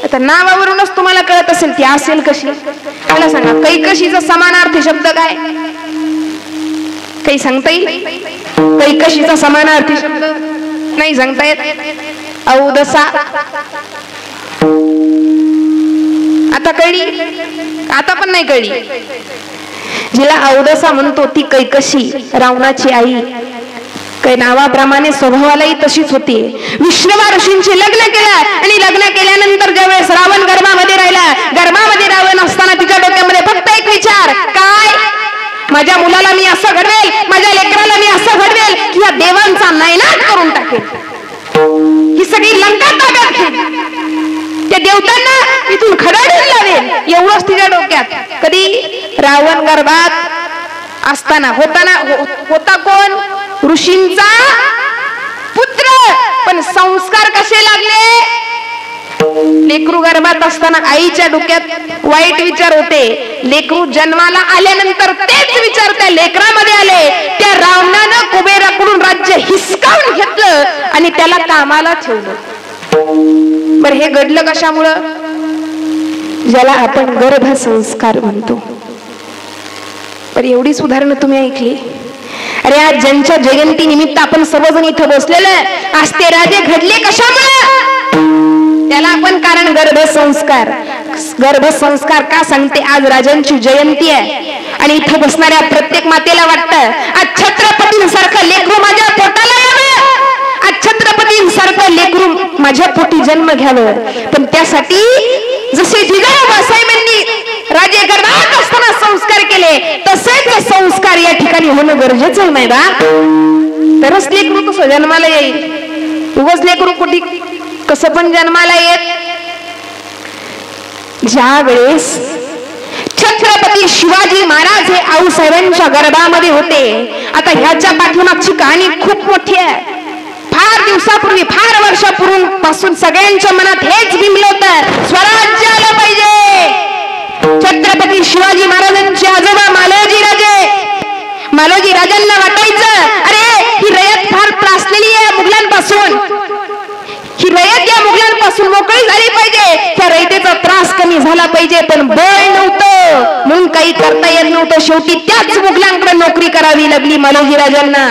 आता नावावरूनच तुम्हाला कळत असेल ती असेल कशी. मला सांगा, कैकशीचा समानार्थी शब्द काय? काही सांगता येईल? कैकशीचा समानार्थी शब्द नाही सांगता येत. औदसा. आता कळली? आता पण नाही कळली. जिला औदसा म्हणतो ती कैकशी, रावणाची आई. काही नावाप्रमाणे स्वभावालाही तशीच होती. विश्रवा ऋषींचे लग्न केलं, आणि लग्न केल्यानंतर ज्यावेळेस रावण गर्भामध्ये राहिला, गर्भामध्ये रावण असताना तिच्या डोक्यामध्ये फक्त एक विचार, काय? माझ्या मुलाला मी असं घडवेल, माझ्या लेकराला मी असं घडवेल की या देवांचा नायनाट करून टाकेल, ही सगळी लंका ताब्यात घेईल, त्या देवतांना इथून खडाडून लावेल. एवढंच तिच्या डोक्यात. कधी? रावण गर्भात असताना. होता कोण? ऋषींचा पुत्र. पण संस्कार कसे लागले? लेकरू गर्भात असताना आईच्या डोक्यात वाईट विचार होते. लेकरू जन्माला आल्यानंतर तेच विचार त्या लेकरामध्ये आले. त्या रावणानं कुबेराकडून राज्य हिसकावून घेतलं आणि त्याला कामाला ठेवलं. बर, हे घडलं कशामुळं? ज्याला आपण गर्भसंस्कार म्हणतो. पर एवढीच उदाहरणं तुम्ही ऐकली. अरे आज ज्यांच्या जयंती निमित्त आपण सर्वजण इथं बसलेलं, आज ते राजे घडले कशामुळे? त्याला आपण कारण गर्भसंस्कार. गर्भसंस्कार का सांगते? आज राजांची जयंती आहे आणि इथं बसणाऱ्या प्रत्येक मातेला वाटतं आज छत्रपतींसारखं लेकरू माझ्या पोटाला यावं, आज छत्रपतींसारखं लेकरू माझ्या पोटी जन्म घ्यावं. पण त्यासाठी जसे जिजाऊ साहेबांनी राजे गर्भात असताना संस्कार केले, तसेच संस्कार या ठिकाणी होणं गरजेचं आहे. नाही बा, तरच लेकरू कसं जन्माला येईल. उगाच लेकरू कुठे कसं पण जन्माला येत. ज्या वेळेस छत्रपती शिवाजी महाराज हे आऊसाहेबांच्या गर्भामध्ये होते, आता ह्याच्या पाठीमागची कहाणी खूप मोठी आहे, फार दिवसापूर्वी, फार वर्षापूर्वीपासून सगळ्यांच्या मनात हेच बिंबलं होतं, स्वराज्य आलं पाहिजे. छत्रपती शिवाजी महाराजांचे आजोबा मालोजी राजांना वाटायचं, अरे ही रयत फार त्रासलेली आहे मुघलांपासून, ही रयत या मुघलांपासून मोकळी झाली पाहिजे, त्या रयतेचा त्रास कमी झाला पाहिजे. पण बळ नव्हतं म्हणून काही करता येत नव्हतं. शेवटी त्याच मुघलांकडे नोकरी करावी लागली मालोजी राजांना.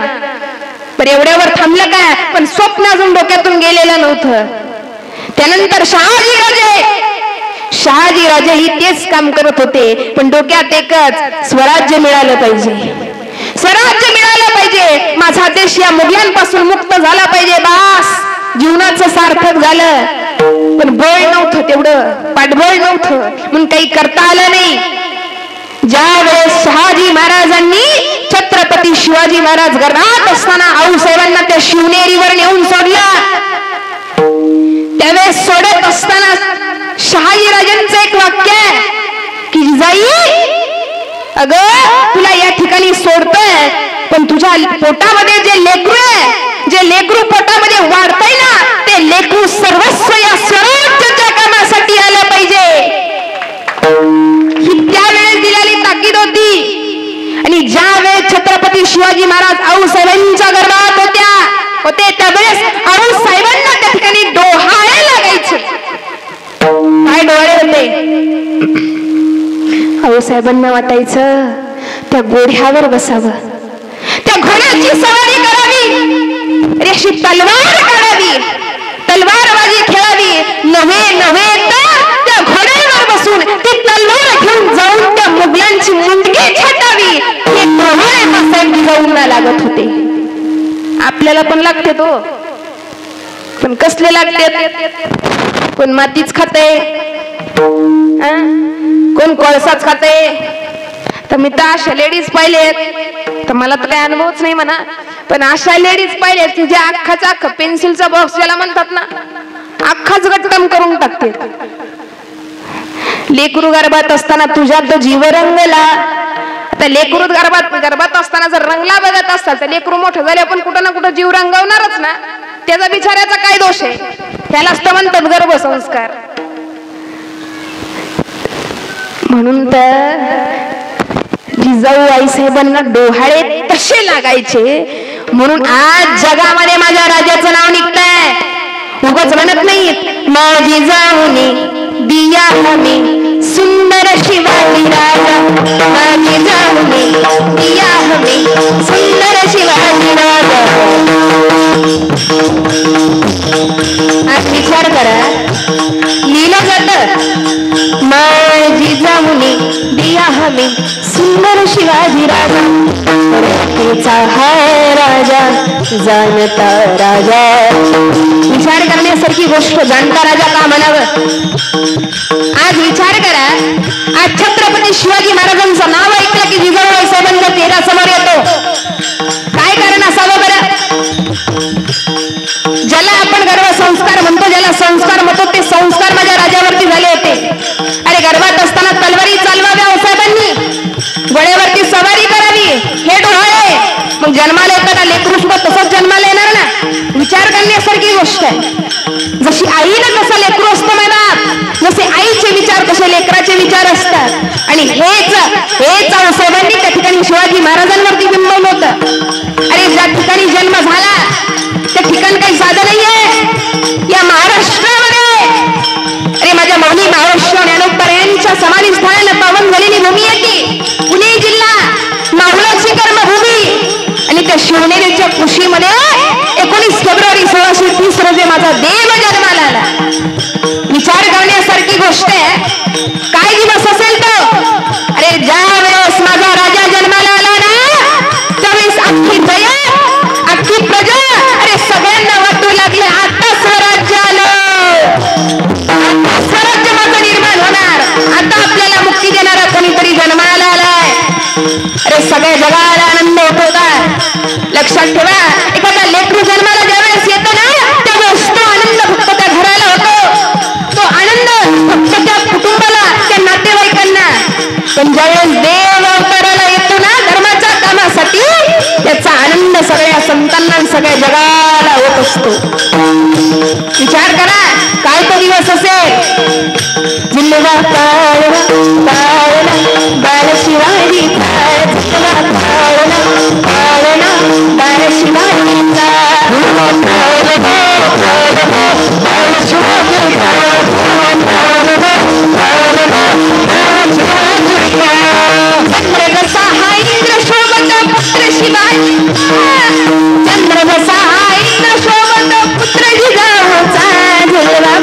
पण एवढ्यावर थांबलं काय, पण स्वप्न अजून डोक्यातून गेलेलं नव्हतं. त्यानंतर शहाजी राजेही तेच काम करत होते, पण डोक्यात एकच, स्वराज्य मिळालं पाहिजे, स्वराज्य मिळालं पाहिजे, माझा देश या मुघलांपासून मुक्त झाला पाहिजे, बास जीवनाचं सार्थक झालं. पण बळ नव्हतं, तेवढं पाठबळ नव्हतं म्हणून काही करता आलं नाही. ज्या वेळेस शहाजी महाराजांनी छत्रपती शिवाजी महाराज गर्भात असताना आऊसाहेबांना त्या शिवनेरीवर नेऊन सोडलं, त्यावेळेस सोडत असताना शहाजी राजांचं एक वाक्य आहे की जिजाई, अगं तुला या ठिकाणी सोडतोय, पण तुझ्या पोटामध्ये जे लेकरू आहे, जे लेकरू पोटामध्ये वाढतंय ना, ते लेकरू सर्वस्व या स्वराज्याच्या कामासाठी आलं पाहिजे. ही त्यावेळेस दिलेली ताकीद होती. आणि ज्या वेळेस छत्रपती शिवाजी महाराज आऊसाहेबांच्या गर्भात होते त्यावेळेस आऊसाहेबांना त्या ठिकाणी डोहाळे लागायचे. काय डोळे होते, आऊसाहेबांना वाटायचं त्या घोड्यावर बसावं, त्या घोड्याची सवारी करावी, अशी तलवार काढावी, तलवारबाजी खेळावी, नव्हे तर त्या घोड्यावर बसून ती तलवार घेऊन जाऊन त्या मुघलांची मुंडकी छाटावी. हे डोहाळे आऊसाहेब जिजाऊंना लागत होते. आपल्याला पण लागते तो, पण कसले लागते, कोण मातीच खाते, कोण कोळसाच खाते. तर मी तर अशा लेडीज पाहिलेत, तर मला तर काही अनुभवच नाही म्हणा, पण अशा लेडीज पाहिलेत की ज्या अख्खाचा अख्खा पेन्सिलचा बॉक्स ज्याला म्हणतात ना, अख्खाच गटकम करून टाकते. लेकरू गर्भात असताना तुझ्यात तो जीव रंगला. आता लेकरू गर्भात असताना जर रंगला बघत असतात तर लेकरू मोठं झाले पण कुठं ना कुठं जीव रंगवणारच ना. त्याचा बिचाऱ्याचा काय दोष आहे, त्यालाच तर म्हणतात गर्भसंस्कार. म्हणून तर जिजाऊ आईसाहेबांना डोहाळे तसे लागायचे. म्हणून आज जगामध्ये माझ्या राजाचं नाव निघतंय. उगाच म्हणत नाहीत माझी जाऊनी दिया हमें सुंदर शिवाजी राजा, माझी जाऊनी दिया हमें सुंदर शिवाजी राजा. आज विचार करा, लिहिलं जात माझी जाऊनी दिया हमें सुंदर शिवाजी राजा, हाय राजा जाणता राजा. विचार करण्यासारखी गोष्ट, जाणता राजा का म्हणावं. आज विचार करा, आज छत्रपती शिवाजी महाराजांचं नाव ऐकलं की जिजाऊ आईसाहेबांचा चेहरा समोर येतो. काय कारण असावं बरं. ज्याला आपण गर्भसंस्कार म्हणतो, ज्याला संस्कार म्हणतो, ते संस्कार माझ्या राजावरती झाले होते. अरे गर्भात असताना तलवारी चालवाव्या आईसाहेबांनी, घोड्यावरती सवारी करावी, हे डोहाळे. मग जन्माला येताना लेकरू सुद्धा तसंच जन्माला येणार ना. विचार करण्यासारखी गोष्ट आहे. जशी आईला कसं लेकरू असतं मैदानात, जसे आईचे विचार तसे लेकराचे विचार असतात. आणि हेच आऊसाहेबांनी त्या ठिकाणी शिवाजी महाराजांवरती बिंबवलं होतं. अरे ज्या ठिकाणी जन्म झाला त्या ठिकाण काही साधं नाहीये या महाराष्ट्रामध्ये. अरे माझ्या मौनी महाराष्ट्र ज्ञानोबा यांच्या समाधी स्थानाला पावन झालेली भूमी आहे ती पुणे जिल्हा, माहुलाची कर्मभूमी. आणि त्या शिवनेरीच्या कुशीमध्ये 19 फेब्रुवारी 1630 रोजी माझा देव जन्माला आला. विचार करण्यासारखी गोष्ट आहे. काय दिवस असेल तो. अरे ज्या वेळेस माझा राजा जन्माला आला ना, त्यावेळेस अख्खी दया, अख्खी प्रजा, अरे सगळ्यांना वाटू लागले आता स्वराज्य आलं, स्वराज्य माझं निर्माण होणार, आता आपल्याला मुक्ती देणारा कोणीतरी जन्माला आलाय. अरे सगळ्या जगाला आनंद होत होता. लक्षात ठेवा, एखादा लेकरू जन्माला ज्यावेळेस येतो ना, त्यावेळेस तो आनंद फक्त त्या घराला होतो, तो आनंद फक्त त्या कुटुंबाला, त्या नातेवाईकांना. पण ज्यावेळेस देव अवताराला येतो ना धर्माच्या कामासाठी, त्याचा आनंद सगळ्या संतांना, सगळ्या जगाला होतो. जात असतो. विचार करा काय तो दिवस असेल. जिल्हा पाळणा बाळ शिवाजीचा, जिल्हा पाळणा बाळ शिवाजीचा. चंद्र जसा हा इंद्र शोभत पुत्र शिवाजी, चंद्र जसा हा इंद्र शोभत पुत्र जिजाऊचा. जिल्हा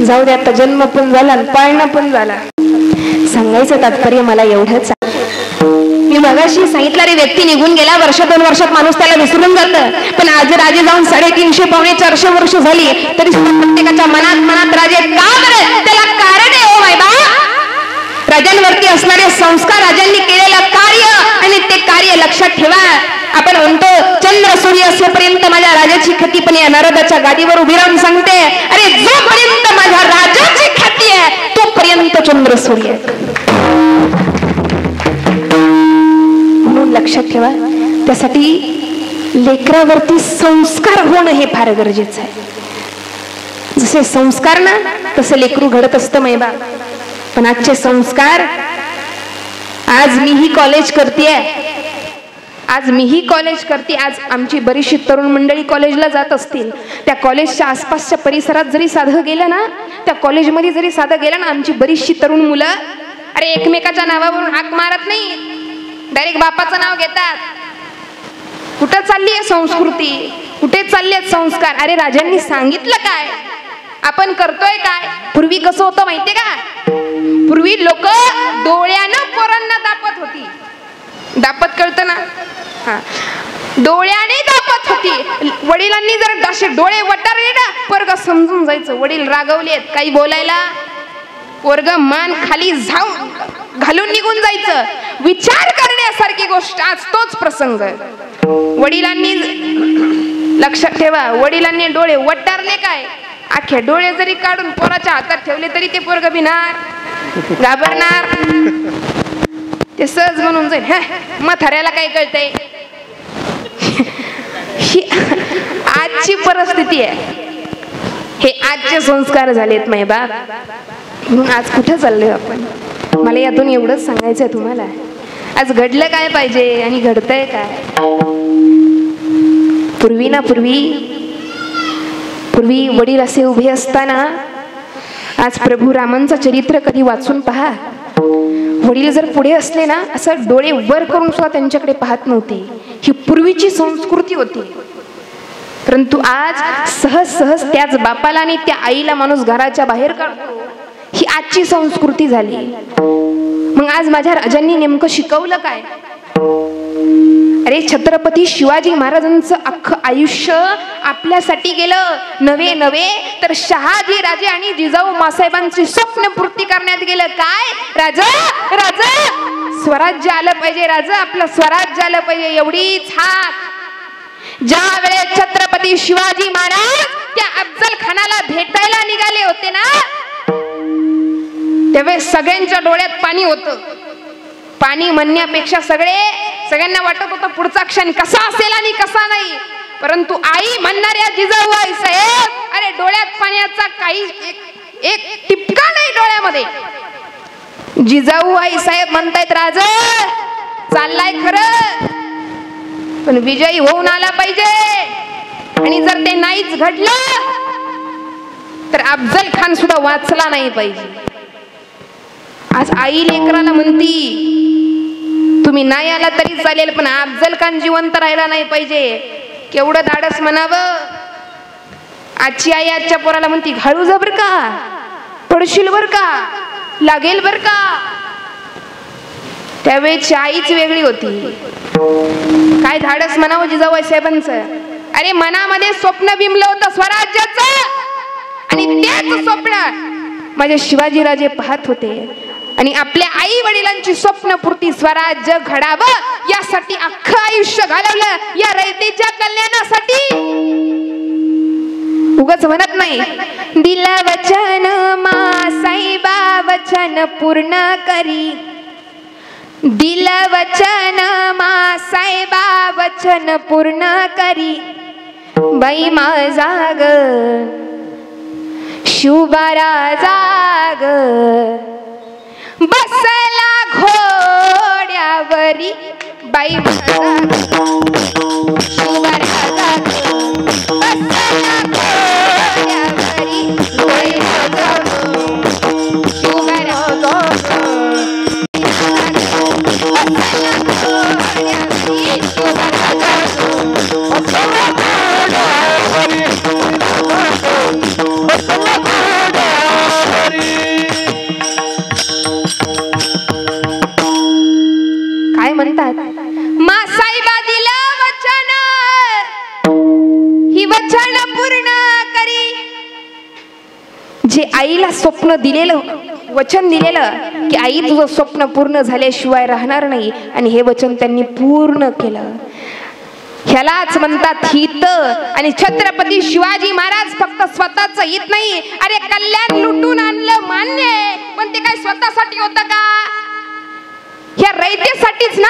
जाऊ दे, आता जन्म पण झाला पाळणा पण झाला. सांगायचं तात्पर्य मला एवढंच. मी मगाशी सांगितलं रे, व्यक्ती निघून गेला, वर्ष 2 वर्षात माणूस त्याला विसरून जातं. पण आज राजे जाऊन 350 पावणे 400 वर्ष झाली तरी प्रत्येकाच्या मनात राजे का बरं? त्याला कारण आहे. ओ माय बा, राजांवरती असणारे संस्कार, राजांनी केलेलं कार्य आणि ते कार्य लक्षात ठेवा. आपण म्हणतो चंद्र सूर्य असेपर्यंत माझ्या राजाची ख्याती, पण या नारदाच्या गादीवर उभी राहून सांगते, अरे जोपर्यंत माझ्या राजाची ख्याती आहे तोपर्यंत चंद्र सूर्य. म्हणून लक्षात ठेवा, त्यासाठी लेकरावरती संस्कार होणं हे फार गरजेचं आहे. जसे संस्कार ना तसं लेकरू घडत असतं मैबा. पण आजचे संस्कार, आज मीही कॉलेज करते, आज आमची बरीचशी तरुण मंडळी कॉलेजला जात असतील. त्या कॉलेजच्या आसपासच्या परिसरात जरी साधं गेलं ना, त्या कॉलेजमध्ये जरी साधं गेलं ना, आमची बरीचशी तरुण मुलं अरे एकमेकाच्या नावावरून हाक मारत नाही, डायरेक्ट बापाचं नाव घेतात. कुठं चालली आहे संस्कृती? कुठे चालले आहेत संस्कार? अरे राजांनी सांगितलं काय, आपण करतोय काय? पूर्वी कसं होतं माहितीये का? पूर्वी लोक डोळ्यानं पोरांना दापत होती. दापत कळतं ना? हा, डोळ्याने दापत होती. वडिलांनी जर असे डोळे वटारले ना, पोरग समजून जायचं वडील रागवलेत, काही बोलायला. पोरग मान खाली घालून निघून जायचं. विचार करण्यासारखी गोष्ट आज तोच प्रसंग. वडिलांनी, लक्षात ठेवा, वडिलांनी डोळे वटारले काय, अख्खे डोळे जरी काढून पोराच्या हातात ठेवले तरी ते पोरग भिणार, घाबरणार, ते सहज म्हणून जाईल. म्हाताऱ्याला काय कळतंय? ही आजची परिस्थिती आहे. हे आजचे संस्कार झालेत माय बाप. म्हणून आज कुठं चाललोय आपण? मला यातून एवढंच सांगायचंय तुम्हाला, आज घडलं काय पाहिजे आणि घडतंय काय. पूर्वी वडील असे उभे असताना, आज प्रभू रामांचं चरित्र कधी वाचून पहा. वडील जर पुढे असले ना, असं डोळे वर करून सुद्धा त्यांच्याकडे पाहत नव्हते. ही पूर्वीची संस्कृती होती. परंतु आज सहज त्याच बापाला आणि त्या आईला माणूस घराच्या बाहेर काढतो. ही आजची संस्कृती झाली. मग आज माझ्या राजांनी नेमकं शिकवलं काय? अरे छत्रपती शिवाजी महाराजांचं अख्खं आयुष्य आपल्यासाठी गेलं. नव्हे तर शहाजी राजे आणि जिजाऊ मासाहेबांची स्वप्नपूर्ती करण्यात गेलं. काय? राजा स्वराज्य आलं पाहिजे, राजा आपलं स्वराज्य आलं पाहिजे, एवढीच हाक. ज्या वेळेस छत्रपती शिवाजी महाराज त्या अफजल खानाला भेटायला निघाले होते ना, त्यावेळेस सगळ्यांच्या डोळ्यात पाणी होतं. पाणी म्हणण्यापेक्षा सगळ्यांना वाटत होतं पुढचा क्षण कसा असेल आणि कसा नाही. परंतु आई म्हणणाऱ्या जिजाऊ आई साहेब, अरे डोळ्यात पाण्याचा काही एक टिपका नाही डोळ्यामध्ये. जिजाऊ आई साहेब म्हणतायत, राजा चाललाय खरं, पण विजयी होऊन आला पाहिजे. आणि जर ते नाहीच घडलं तर अफजल खान सुद्धा वाचला नाही पाहिजे. आज आई लेकराला म्हणती, तुम्ही नाही आला तरी चालेल, पण अफजल खान जिवंत राहायला नाही पाहिजे. केवढं धाडस म्हणावं. आजची आई आजच्या पोराला म्हणती, घाळू जा बर का, पडशील बर का, लागेल बर का. त्यावेळेची आईच वेगळी होती. काय धाडस म्हणावं जिजाऊ साहेबांचं. अरे मनामध्ये स्वप्न बिंबलं होतं स्वराज्याचं, आणि तेच स्वप्न माझे शिवाजीराजे पाहत होते आणि आपल्या आई वडिलांची स्वप्नपूर्ती स्वराज्य घडावं यासाठी अख्खं आयुष्य घालवलं या रयतेच्या कल्याणासाठी. उगाच म्हणत नाही दिला वचन मा साईबा वचन पूर्ण करी, दिला वचन मा साईबा वचन पूर्ण करी. बाई माझा ग शिवबारा जाग बसला घोड्यावरी. बाई माझा शिवबारा जाग बसला घोड्यावरी. बाई माझा शिवबारा काय म्हणतात मासाईबा दिलं वचन, ही वचन पूर्ण करी. जे आईला स्वप्न दिलेलं वचन दिलेलं की आई तुझं स्वप्न पूर्ण झाल्याशिवाय राहणार नाही आणि हे वचन त्यांनी पूर्ण केलं. ह्यालाच म्हणतात हित. आणि छत्रपती शिवाजी महाराज फक्त स्वतःच हित नाही, अरे कल्याण लुटून आणलं मान्य, पण ते काय स्वतःसाठी होतं का? ह्या रयतेसाठीच ना,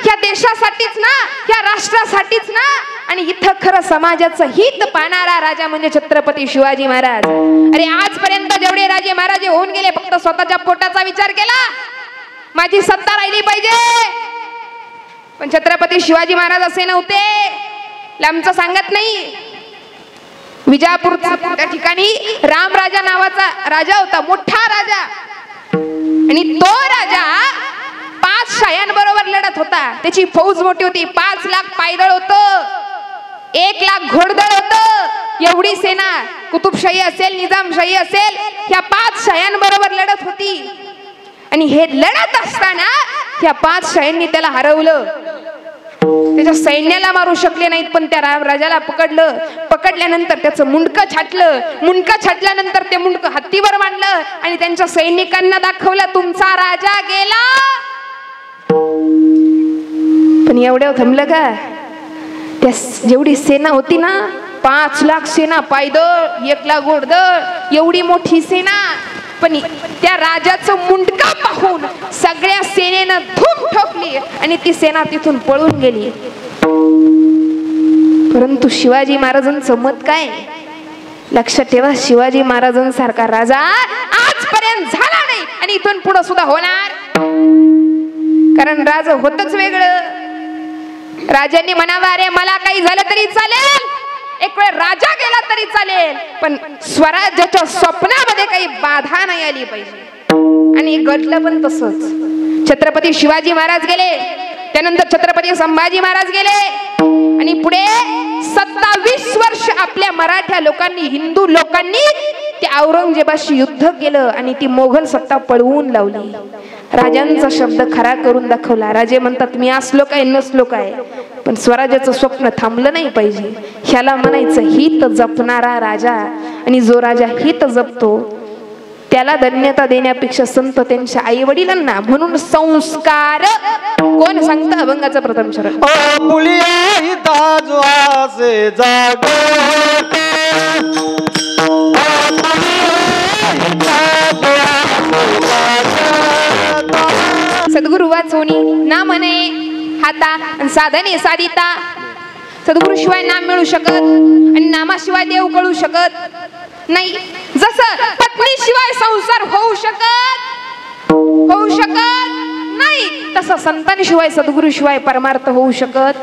ह्या देशासाठीच ना, ह्या राष्ट्रासाठीच ना. आणि इथं खरं समाजाचं हित पाहणारा राजा म्हणजे छत्रपती शिवाजी महाराज. अरे आजपर्यंत जेवढे राजे महाराजे होऊन गेले फक्त स्वतःच्या पोटाचा विचार केला, माझी सत्ता राहिली पाहिजे. पण छत्रपती शिवाजी महाराज असे नव्हते. लांबचं सांगत नाही, विजापूर त्या ठिकाणी रामराजा नावाचा राजा होता, मोठा राजा. आणि तो राजा 5 शायांबरोबर लढत होता. त्याची फौज मोठी होती, 5 लाख पायदळ होतं, 1 लाख घोडदळ होतं. एवढी सेना कुतुबशाही असेल निजामशाही असेल ह्या 5 शायांबरोबर लढत होती. आणि हे लढत असताना ह्या 5 शायांनी त्याला हरवलं. त्याच्या सैन्याला मारू शकले नाहीत, पण त्या राजाला पकडलं. पकडल्यानंतर त्याचं मुंडकं छाटलं. मुंडकं छाटल्यानंतर ते मुंडकं हत्तीवर मांडलं आणि त्यांच्या सैनिकांना दाखवलं तुमचा राजा गेला. पण एवढ्यावर थांबलं का? त्या जेवढी सेना होती ना, 5 लाख सेना पायदळ, 1 लाख घोडदळ, एवढी मोठी सेना. पण त्या राजाचं मुंडका पाहून सगळ्या सेनेनं धूम ठोकली आणि ती सेना तिथून पळून गेली. परंतु शिवाजी महाराजांचं मत काय? लक्षात ठेवा, शिवाजी महाराजांसारखा राजा आजपर्यंत झाला नाही आणि इथून पुढे सुद्धा होणार. कारण राजा होतच वेगळं. राजांनी म्हणावं अरे मला काही झालं तरी चालेल, एक वेळ राजा गेला तरी चालेल, पण स्वराज्याच्या स्वप्नामध्ये काही बाधा नाही आली पाहिजे. आणि घडलं पण तसंच. छत्रपती शिवाजी महाराज गेले, त्यानंतर छत्रपती संभाजी महाराज गेले आणि पुढे 27 वर्ष आपल्या मराठा लोकांनी, हिंदू लोकांनी ते औरंगजेबाशी युद्ध केलं आणि ती मोघल सत्ता पळवून लावली. राजांचा शब्द खरा करून दाखवला. राजे म्हणतात मी असलो काय नसलो काय, पण स्वराज्याचं स्वप्न थांबलं नाही पाहिजे. ह्याला म्हणायचं हित जपणारा राजा. आणि जो राजा हित जपतो त्याला धन्यता देण्यापेक्षा संत त्यांच्या आई वडिलांना. म्हणून संस्कार कोण सांगतं? अभंगाचं प्रथम चरण. सद्गुरु वाचोनी ना म्हणे हाता साधने साधिता. सद्गुरु शिवाय नाम मिळू शकत आणि नामाशिवाय देव कळू शकत नाही. जसं पत्नी शिवाय संसार होऊ शकत नाही, तसं संतांशिवाय सद्गुरु शिवाय परमार्थ होऊ शकत.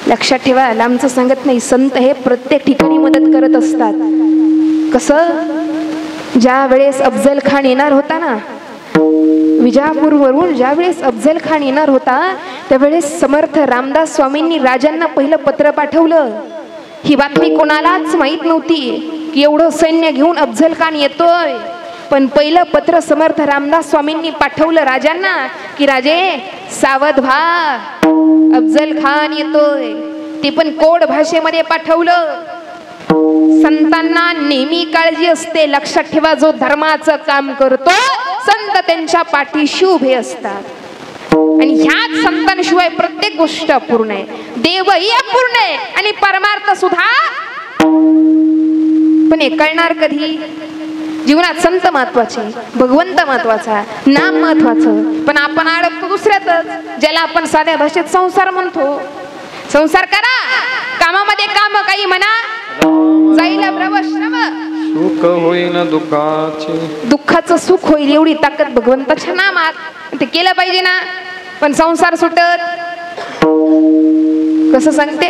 लक्षात ठेवा, लांबचं सांगत नाही. संत हे प्रत्येक ठिकाणी मदत करत असतात. कसं? ज्या वेळेस अफजल खान येणार होता ना, विजापूर वरून ज्या वेळेस अफजल खान येणार होता त्यावेळेस समर्थ रामदास स्वामींनी राजांना पहिलं पत्र पाठवलं. ही बातमी कोणालाच माहित नव्हती की एवढं सैन्य घेऊन अफजल खान येतोय. पण पहिलं पत्र समर्थ रामदास स्वामींनी पाठवलं राजांना की राजे सावध व्हा, अफजल खान येतोय. ते पण कोड भाषेमध्ये पाठवलं. संतांना नेहमी काळजी असते, लक्षात ठेवा, जो धर्माचं काम करतो संत त्यांच्या पाठीशी उभे असतात. आणि ह्याच संतांशिवाय प्रत्येक गोष्ट अपूर्ण आहे, देवही अपूर्ण आहे आणि परमार्थ सुद्धा. पण हे कळणार कधी? जीवनात संत महत्वाचे, भगवंत महत्वाचा, नाम महत्वाचं, पण आपण अडकतो दुसऱ्यातच, ज्याला आपण साध्या भाषेत संसार म्हणतो. संसार करा, कामामध्ये काम, काही म्हणा, जाईल श्रम, सुख होईन दुःखाचे, दुःखाचं सुख होईल एवढी ताकद भगवंताच्या नामात, ते केलं पाहिजे ना. पण संसार सुटत कसं सांगते?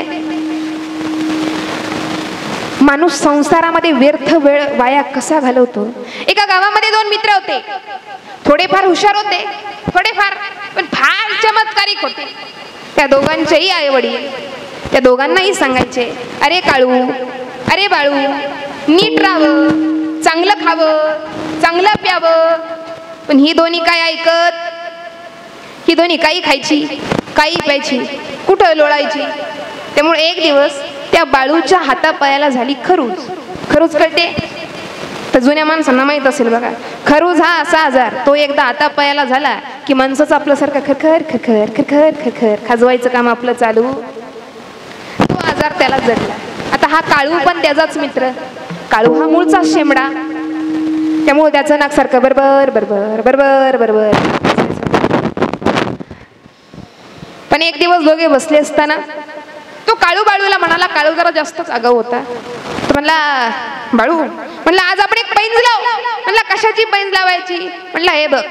माणूस संसारामध्ये व्यर्थ वेळ वाया कसा घालवतो. एका गावामध्ये दोन मित्र होते, थोडेफार हुशार होते, थोडेफार, पण फार चमत्कारिक होते. त्या दोघांचेही आई वडील त्या दोघांनाही सांगायचे, अरे काळू, अरे बाळू, नीट राहावं, चांगलं खावं, चांगलं प्यावं. पण ही दोन्ही काय ऐकत? ही दोन्ही काही खायची, काही प्यायची, कुठं लोळायची. त्यामुळे एक दिवस त्या बाळूच्या हातापायाला झाली खरूज. खरूज कळते तर जुन्या माणसांना माहित असेल बघा. खरूज हा असा आजार, तो एकदा हातापायाला झाला की माणसाचं आपलं सारखं खरखर खरखर खरखर खरखर खाजवायचं काम आपलं चालू. तो आजार त्याला जडला. आता हा काळू पण त्याचाच मित्र. काळू हा मूळचा शेंबडा, त्यामुळे त्याचं नाक सारखं बरोबर बरोबर बरोबर बरोबर. पण एक दिवस दोघे बसले असताना तो काळू बाळूला म्हणाला, काळू जरा जास्तच आगाऊ होता, तो म्हणला, बाळू, म्हणला आज आपण एक पैंज लाव. म्हणला कशाची पैंज लावायची? म्हणला हे बघ,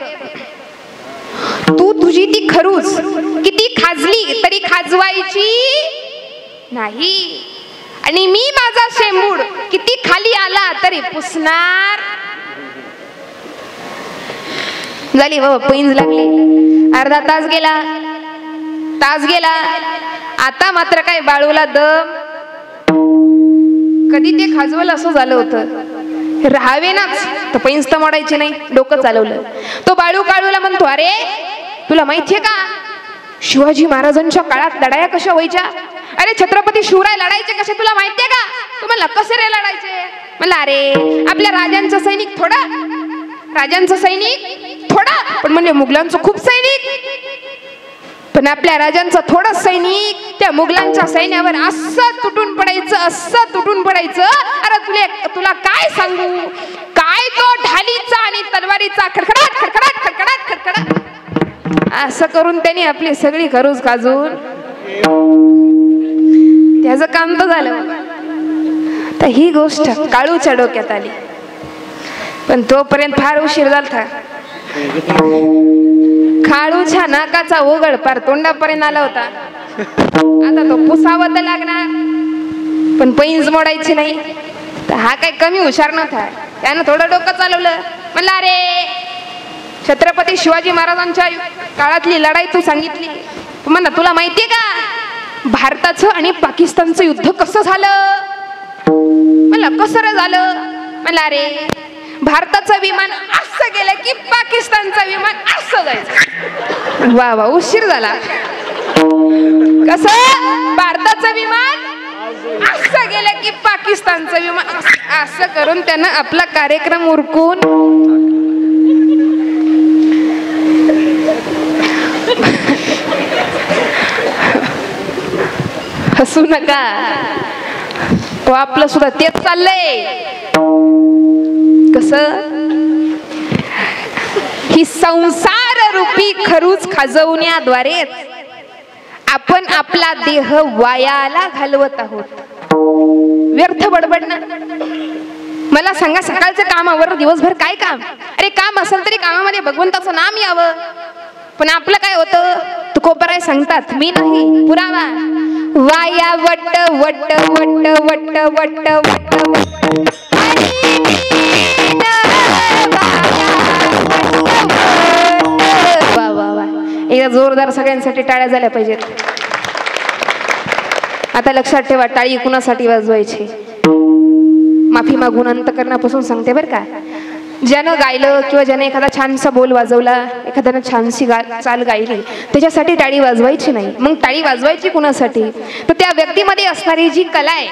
तू तुझी ती खरूज किती खाजली तरी खाजवायची नाही, आणि मी माझा शेंबूड किती खाली आला तरी पुसणार. झाली हो पैंज लागली. अर्धा तास गेला, तास गेला. आता मात्र काय बाळूला दम. कधी ते खाजवलं असं झालं होतं, राहावे नाच तर पैंज तर मोडायची नाही, डोकं चालवलं. तो बाळू काळूला म्हणतो, अरे तुला माहितीये का शिवाजी महाराजांच्या काळात लढाया कशा व्हायच्या? अरे छत्रपती शिवराय लढायचे कसे तुला माहितीये का? तुम्हाला कसे रे लढायचे? म्हणला अरे आपल्या राजांचं सैनिक थोडा, राजांचं सैनिक थोडा, पण म्हणजे मुघलांचं खूप सैनिक. पण आपल्या राजांचं थोडं सैनिक त्या मुघलांच्या सैन्यावर असं तुटून पडायचं, असं तुटून पडायचं. अरे तुला काय सांगू, काय तो ढालीचा आणि तलवारीचा खडखडाट खडखडाट खडखडाट खडखडाट असं करून त्यांनी आपली सगळी खरूज खाजून त्याचं काम तर झालं. तर ही गोष्ट काळूच्या डोक्यात आली, पण तोपर्यंत फार उशीर झाला. काळूच्या नाकाचा ओघळ पार तोंडापर्यंत आला होता. आता तो पुसावं तर लागणार, पण पैंज मोडायची नाही. तर हा काही कमी हुशार नव्हता, त्यानं थोडं डोकं चालवलं. म्हणलं अरे छत्रपती शिवाजी महाराजांच्या काळातली लढाई तू सांगितली, म्हणा तुला माहितीये का भारताचं आणि पाकिस्तानचं युद्ध कसं झालं? म्हणलं कसं रे झालं? म्हणलं अरे भारताचं विमान असं गेलं की पाकिस्तानचं विमान असं जायचं. वा वा उशीर झाला. कसं? भारताचं विमान असं गेलं की पाकिस्तानचं विमान असं करून त्यानं आपला कार्यक्रम उरकून हसू नका, तो आपलं सुद्धा तेच चाललंय. कसं? ही संसार रूपी खरूज खाजवण्याद्वारेच आपण आपला देह वायाला घालवत आहोत. व्यर्थ बडबडणं. मला सांगा सकाळचं कामावर दिवसभर काय काम? अरे काम असेल तरी कामामध्ये भगवंताचं नाम यावं. पण आपलं काय होतं? तुकोबराय सांगतात, मी नाही पुरावा. वाया वट्ट वट्ट वट्ट वट्ट वट्ट वट्ट वट्ट. वा वा वा, एकदा जोरदार सगळ्यांसाठी टाळ्या झाल्या पाहिजेत. आता लक्षात ठेवा, टाळी कुणासाठी वाजवायची? माफी मागून अंतकरणापासून सांगते बरं का. ज्यानं गायलं किंवा ज्याने एखादा छानसा बोल वाजवला, एखाद्यानं छानशी चाल गायली, त्याच्यासाठी टाळी वाजवायची नाही. मग टाळी वाजवायची कुणासाठी? तर त्या व्यक्तीमध्ये असणारी जी कला आहे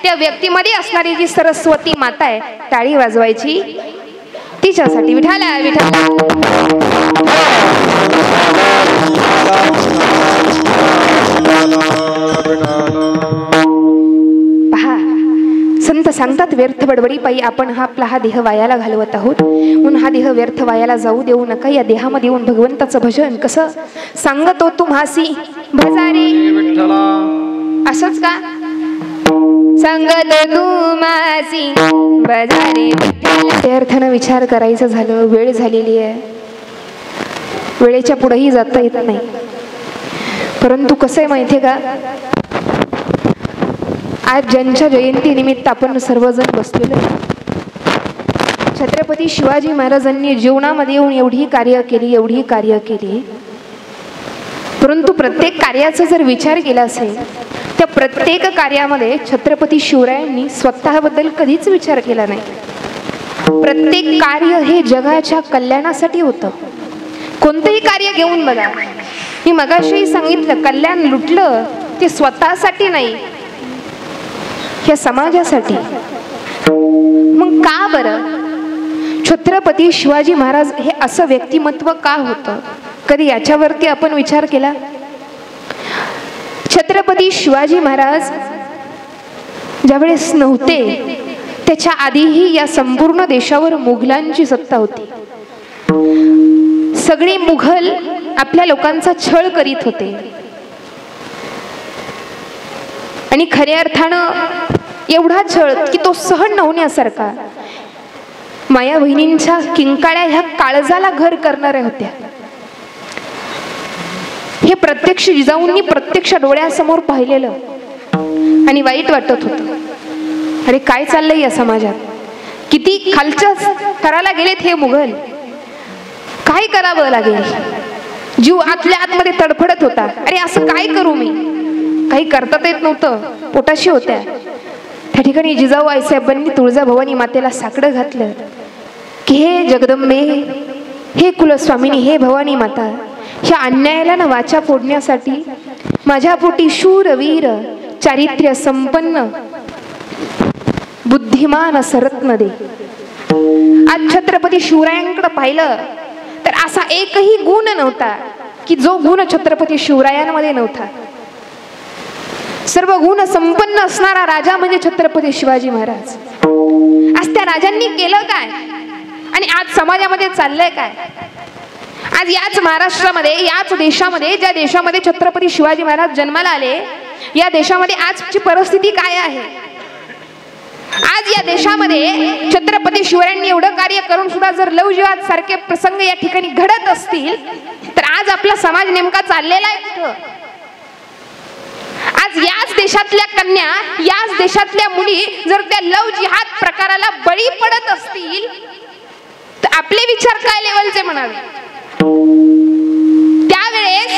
त्या व्यक्तीमध्ये असणारी जी सरस्वती माता आहे, टाळी वाजवायची तिच्यासाठी. विठाला विठाला. पहा, संत सांगतात व्यर्थ बडबडी पायी आपण आपला देह वायाला घालवत आहोत, म्हणून हा देह व्यर्थ वायाला जाऊ देऊ नका. या देहामध्ये येऊन भगवंताचं भजन कसं सांगतो तुम्हासी भजारे, असंच का सांगत तुम्हासी भजारे. त्या अर्थानं विचार करायचं झालं, वेळ झालेली आहे, वेळेच्या पुढेही जाता येत नाही. परंतु कसं आहे माहितीये का, आज ज्यांच्या जयंती निमित्त आपण सर्वजण बसलेलो आहे, छत्रपती शिवाजी महाराजांनी जीवनामध्ये येऊन एवढी कार्य केली, परंतु प्रत्येक कार्याचा जर विचार केला असेल, त्या प्रत्येक कार्यामध्ये छत्रपती शिवरायांनी स्वतःबद्दल कधीच विचार केला नाही. प्रत्येक कार्य हे जगाच्या कल्याणासाठी होतं. कोणतंही कार्य घेऊन बघा, मी मगाशी सांगितलं, कल्याण लुटलं ते स्वतःसाठी नाही, या समाजासाठी. मग का बरं छत्रपती शिवाजी महाराज हे असं व्यक्तिमत्व का होतं? कधी याच्यावरती आपण विचार केला? छत्रपती शिवाजी महाराज ज्यावेळेस नव्हते त्याच्या आधीही या संपूर्ण देशावर मुघलांची सत्ता होती. सगळे मुघल आपल्या लोकांचा छळ करीत होते आणि खऱ्या अर्थानं एवढा छळ की तो सहन न होण्यासारखा. माया बहिणींच्या किंकाळ्या ह्या काळजाला घर करणाऱ्या होत्या. हे प्रत्यक्ष जिजाऊंनी प्रत्यक्ष डोळ्यासमोर पाहिलेलं आणि वाईट वाटत होतं. अरे काय चाललंय या समाजात, किती खालच्या स्तराला गेलेत हे मुघल, काय करावं लागेल. जीव आतल्या आतमध्ये तडफडत होता. अरे असं काय करू मी, काही करता येत नव्हतं, पोटाशी होत्या. त्या ठिकाणी जिजाऊ आईसाहेबांनी तुळजाभवानी मातेला साकडं घातलं की हे जगदंबे, हे कुलस्वामिनी, हे भवानी माता, ह्या अन्यायाला ना वाचा फोडण्यासाठी माझ्या पोटी शूरवीर चारित्र्य संपन्न बुद्धिमान सरत्न दे. आज छत्रपती शिवरायांकडे पाहिलं तर असा एकही गुण नव्हता की जो गुण छत्रपती शिवरायांमध्ये नव्हता. सर्व गुण संपन्न असणारा राजा म्हणजे छत्रपती शिवाजी महाराज. आज त्या राजांनी केलं काय आणि आज समाजामध्ये चाललंय काय? आज याच महाराष्ट्रामध्ये, याच देशामध्ये, ज्या देशामध्ये छत्रपती शिवाजी महाराज जन्माला आले, या देशामध्ये आजची परिस्थिती काय आहे? आज या देशामध्ये छत्रपती शिवरायांनी एवढं कार्य करून सुद्धा जर लवजिहाद सारखे प्रसंग या ठिकाणी घडत असतील तर आज आपला समाज नेमका चाललेला आहे कुठं? आज याच देशातल्या कन्या, याच देशातल्या मुली जर त्या लवजिहाद प्रकाराला बळी पडत असतील तर आपले विचार काय लेवलचे म्हणावे? त्यावेळेस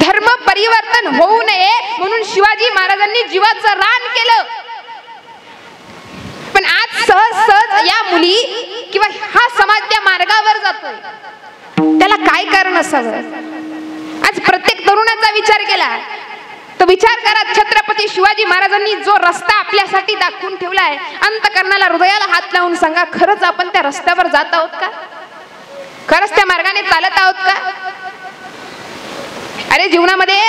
धर्म परिवर्तन होऊ नये म्हणून शिवाजी महाराजांनी जीवाचं रान केलं. पण आज सहज सहज या मुली किंवा हा समाज त्या मार्गावर जातोय, त्याला काय कारण असावं? आज प्रत्येक तरुणाचा विचार केला तर विचार करा, छत्रपती शिवाजी महाराजांनी जो रस्ता आपल्यासाठी दाखवून ठेवलाय, अंतकरणाला, हृदयाला हात लावून सांगा, खरंच आपण त्या रस्त्यावर जात आहोत का? खरंच त्या मार्गाने चालत आहोत का? अरे जीवनामध्ये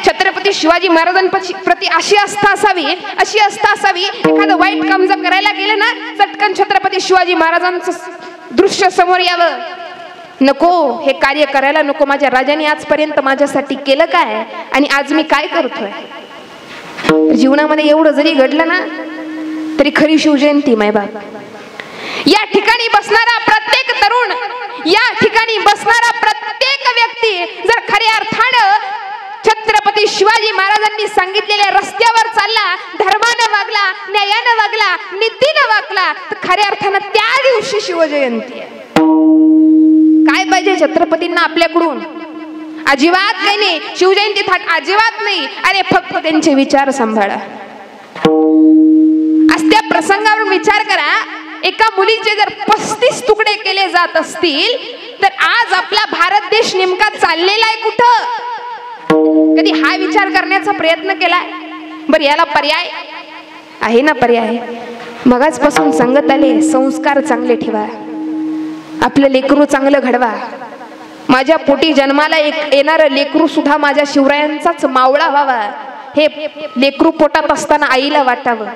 छत्रपती शिवाजी महाराजांप्रती अशी आस्था असावी, एखादं वाईट काम जर करायला गेलं ना, चटकन छत्रपती शिवाजी महाराजांचं दृश्य समोर यावं. नको, हे कार्य करायला नको. माझ्या राजाने आजपर्यंत माझ्यासाठी केलं काय आणि आज मी काय करतोय? जीवनामध्ये एवढं जरी घडलं ना तरी खरी शिवजयंती मायबाप. या ठिकाणी बसणारा प्रत्येक तरुण, या ठिकाणी बसणारा प्रत्येक व्यक्ती जर खऱ्या अर्थानं छत्रपती शिवाजी महाराजांनी सांगितलेल्या रस्त्यावर चालला, धर्मानं वागला, न्यायानं वागला, नीतीनं वागला तर खऱ्या अर्थानं त्या दिवशी शिवजयंती आहे. काय पाहिजे छत्रपतींना आपल्याकडून? अजिबात काही नाही. शिवजयंती थाट अजिबात नाही. अरे फक्त त्यांचे विचार सांभाळा. आज त्या प्रसंगावर विचार करा, एका मुलीचे जर 35 तुकडे केले जात असतील तर आज आपला भारत देश नेमका चाललेला आहे कुठं? कधी हा विचार करण्याचा प्रयत्न केलाय? बरं, याला पर्याय आहे ना पर्याय. मगाचपासून सांगत आले, संस्कार चांगले ठेवा, आपलं लेकरू चांगलं घडवा. माझ्या पोटी जन्माला येणारं लेकरू सुद्धा माझ्या शिवरायांचाच मावळा व्हावा, हे लेकरू पोटात असताना आईला वाटावं.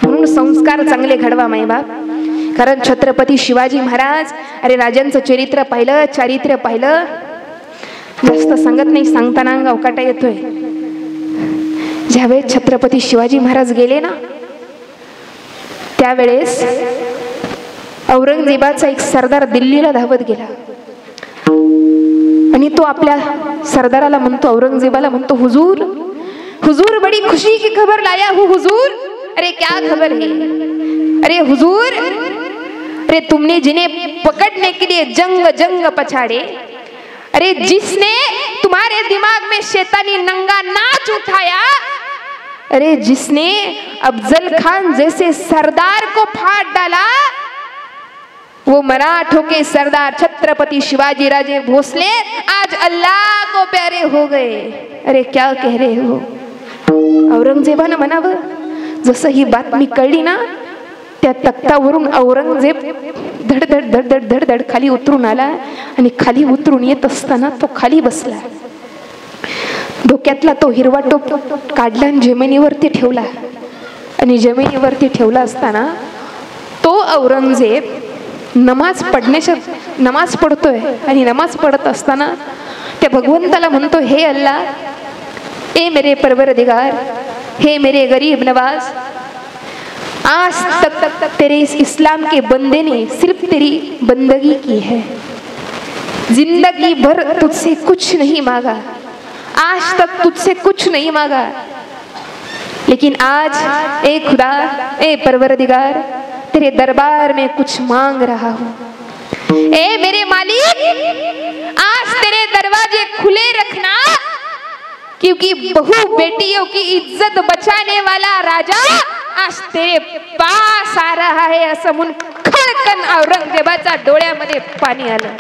म्हणून संस्कार चांगले घडवा मायबाप. कारण छत्रपती शिवाजी महाराज, अरे राजांचं चरित्र पाहिलं, चारित्र्य पाहिलं, जास्त सांगत नाही, सांगताना अंग अवकाटा येतोय. ज्यावेळेस छत्रपती शिवाजी महाराज गेले ना, त्यावेळेस औरंगजेबाचा एक सरदार दिल्लीला धावत गेला आणि तो आपल्या सरदाराला म्हणतो, औरंगजेबाला म्हणतो, हुजूर हुजूर बड़ी खुशी की खबर लाया हूँ हुजूर. अरे क्या खबर है? अरे हुजूर, अरे तुमने जिन्हें पकड़ने के लिए जंग जंग पछाड़े, अरे जिसने तुम्हारे दिमाग में शैतानी नंगा नाच उठाया, अरे जिसने अफजल खान जैसे सरदार को फाड़ डाला, वो मराठों के सरदार छत्रपति शिवाजी राजे भोसले आज अल्लाह को प्यारे हो गए. अरे क्या कह रहे हो? औरंगजेबानं म्हणावं, जसं ही बातमी कळली ना, त्या तख्तावरून औरंगजेब धडधड धडधड धडधड खाली उतरून आला आणि खाली उतरून येत असताना तो खाली बसला. डोक्यातला तो हिरवा टोप काढला आणि जमिनीवरती ठेवला. आणि जमिनीवरती ठेवला असताना तो औरंगजेब नमाज पडतोय आणि नमाज पडत असताना त्या भगवंताला म्हणतो, हे अल्लाह, ए मेरे परवरदिगार, हे मेरे गरीब नवाज, आज तक तेरे इस इस्लाम के बंदे ने सिर्फ तेरी बंदगी की है, जिंदगी भर तुझसे कुछ नहीं मांगा, आज तक तुझसे कुछ नहीं मांगा, लेकिन आज ए खुदा, ए परवरदिगार, तेरे दरबार में कुछ मांग रहा हूँ. ए मेरे मालिक, आज तेरे दरवाजे खुले रखना, क्योंकि बहु बेटियों की इज्जत बचाने वाला राजा आज तेरे पास आ रहा है. असं म्हणून खडकन औरंगजेबाच्या डोळ्यामध्ये पाणी आलं.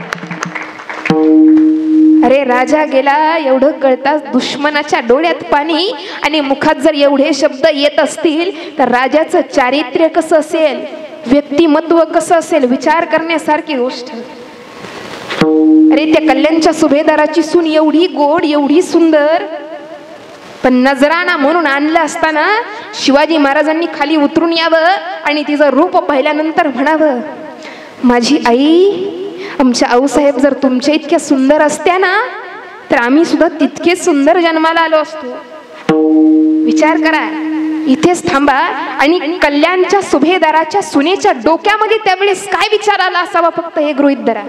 अरे राजा गेला एवढं कळताच दुश्मनाच्या डोळ्यात पाणी, आणि मुखात जर एवढे शब्द येत असतील तर राजाचं चारित्र्य कसं असेल, व्यक्तिमत्व कसं असेल, विचार करण्यासारखी गोष्ट. अरे त्या कल्याणच्या सुभेदाराची सून एवढी गोड, एवढी सुंदर, पण नजराणा म्हणून आणलं असताना शिवाजी महाराजांनी खाली उतरून यावं आणि तिचं रूप पाहिल्यानंतर म्हणावं, माझी आई, आमच्या आऊसाहेब जर तुमच्या इतक्या सुंदर असत्या ना, तर आम्ही सुद्धा तितके सुंदर जन्माला आलो असतो. विचार करा, इथेच थांबा. आणि कल्याणच्या सुभेदाराच्या सुनेच्या डोक्यामध्ये त्यावेळेस काय विचार आला असावा फक्त हे गृहीत धरा.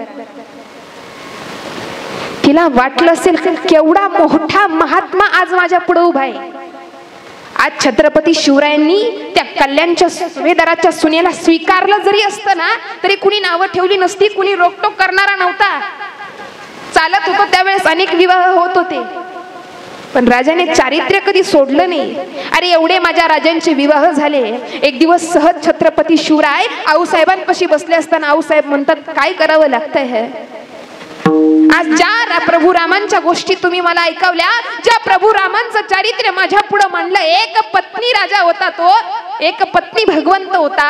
तिला वाटलं असेल केवढा मोठा महात्मा आज माझ्या पुढे उभा आहे. आज छत्रपती शिवरायांनी त्या कल्याणच्या सुभेदाराच्या सुनेला स्वीकारलं जरी असतं ना, तरी कुणी नावं ठेवली नसती, कुणी रोकटोक करणारा नव्हता. चालत होतो त्यावेळेस अनेक विवाह होत होते, पण राजाने चारित्र्य कधी सोडलं नाही. अरे एवढे माझ्या राजांचे विवाह झाले. एक दिवस सहज छत्रपती शिवराय आऊसाहेबांपाशी बसले असताना आऊसाहेब म्हणतात, काय करावं लागतंय? आज ज्या प्रभू रामांच्या गोष्टी तुम्ही मला ऐकवल्या, ज्या प्रभू रामांचं चारित्र्य माझ्या पुढे मांडलं, एक पत्नी राजा होता, तो एक पत्नी भगवंत होता,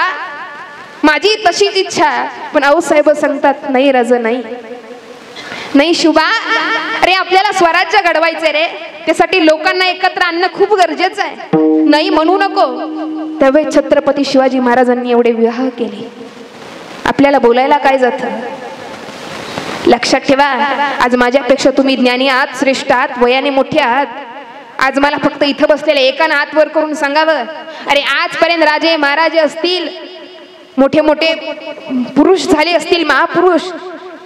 माझी तशीच इच्छा. पण आऊसाहेब सांगतात, नाही राजा, नाही शुभा, अरे आपल्याला स्वराज्य घडवायचंय रे, त्यासाठी लोकांना एकत्र आणणं खूप गरजेचं आहे, नाही म्हणू नको. त्यावेळी छत्रपती शिवाजी महाराजांनी एवढे विवाह केले. आपल्याला बोलायला काय जातं? लक्षात ठेवा, आज माझ्यापेक्षा तुम्ही ज्ञानी आहात, श्रेष्ठ आहात, वयाने मोठे आहात. आज मला फक्त इथं बसलेले एकानं हात वर करून सांगावं, अरे आजपर्यंत राजे महाराजे असतील, मोठे मोठे पुरुष झाले असतील, महापुरुष,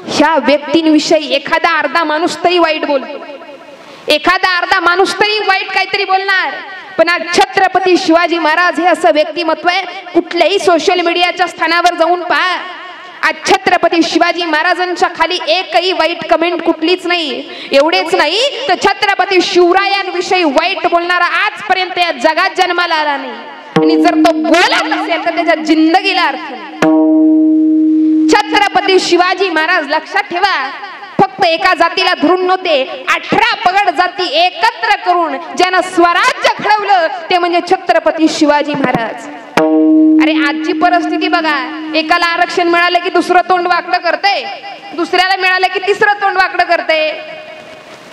ह्या व्यक्तींविषयी एखादा अर्धा माणूस तरी वाईट बोलतो, एखादा अर्धा माणूस तरी वाईट काहीतरी बोलणार. पण आज छत्रपती शिवाजी महाराज हे असं व्यक्तिमत्व आहे, कुठल्याही सोशल मीडियाच्या स्थानावर जाऊन पहा, आज छत्रपती शिवाजी महाराजांच्या खाली एकही वाईट कमेंट कुठलीच नाही. एवढेच नाही तर छत्रपती शिवरायांविषयी वाईट बोलणारा आजपर्यंत या जगात जन्माला आला नाही. आणि जर तो बोलत असेल तर त्याच्या जिंदगीला अर्थ नाही. छत्रपती शिवाजी महाराज, लक्षात ठेवा, फक्त फक्त एका जातीला धरून नव्हते, 18 पगड जाती एकत्र करून ज्यानं स्वराज्य घडवलं ते म्हणजे छत्रपती शिवाजी महाराज. अरे आजची परिस्थिती बघा, एकाला आरक्षण मिळालं की दुसरं तोंड वाकडं करते, दुसऱ्याला मिळालं की तिसरं तोंड वाकडं करते.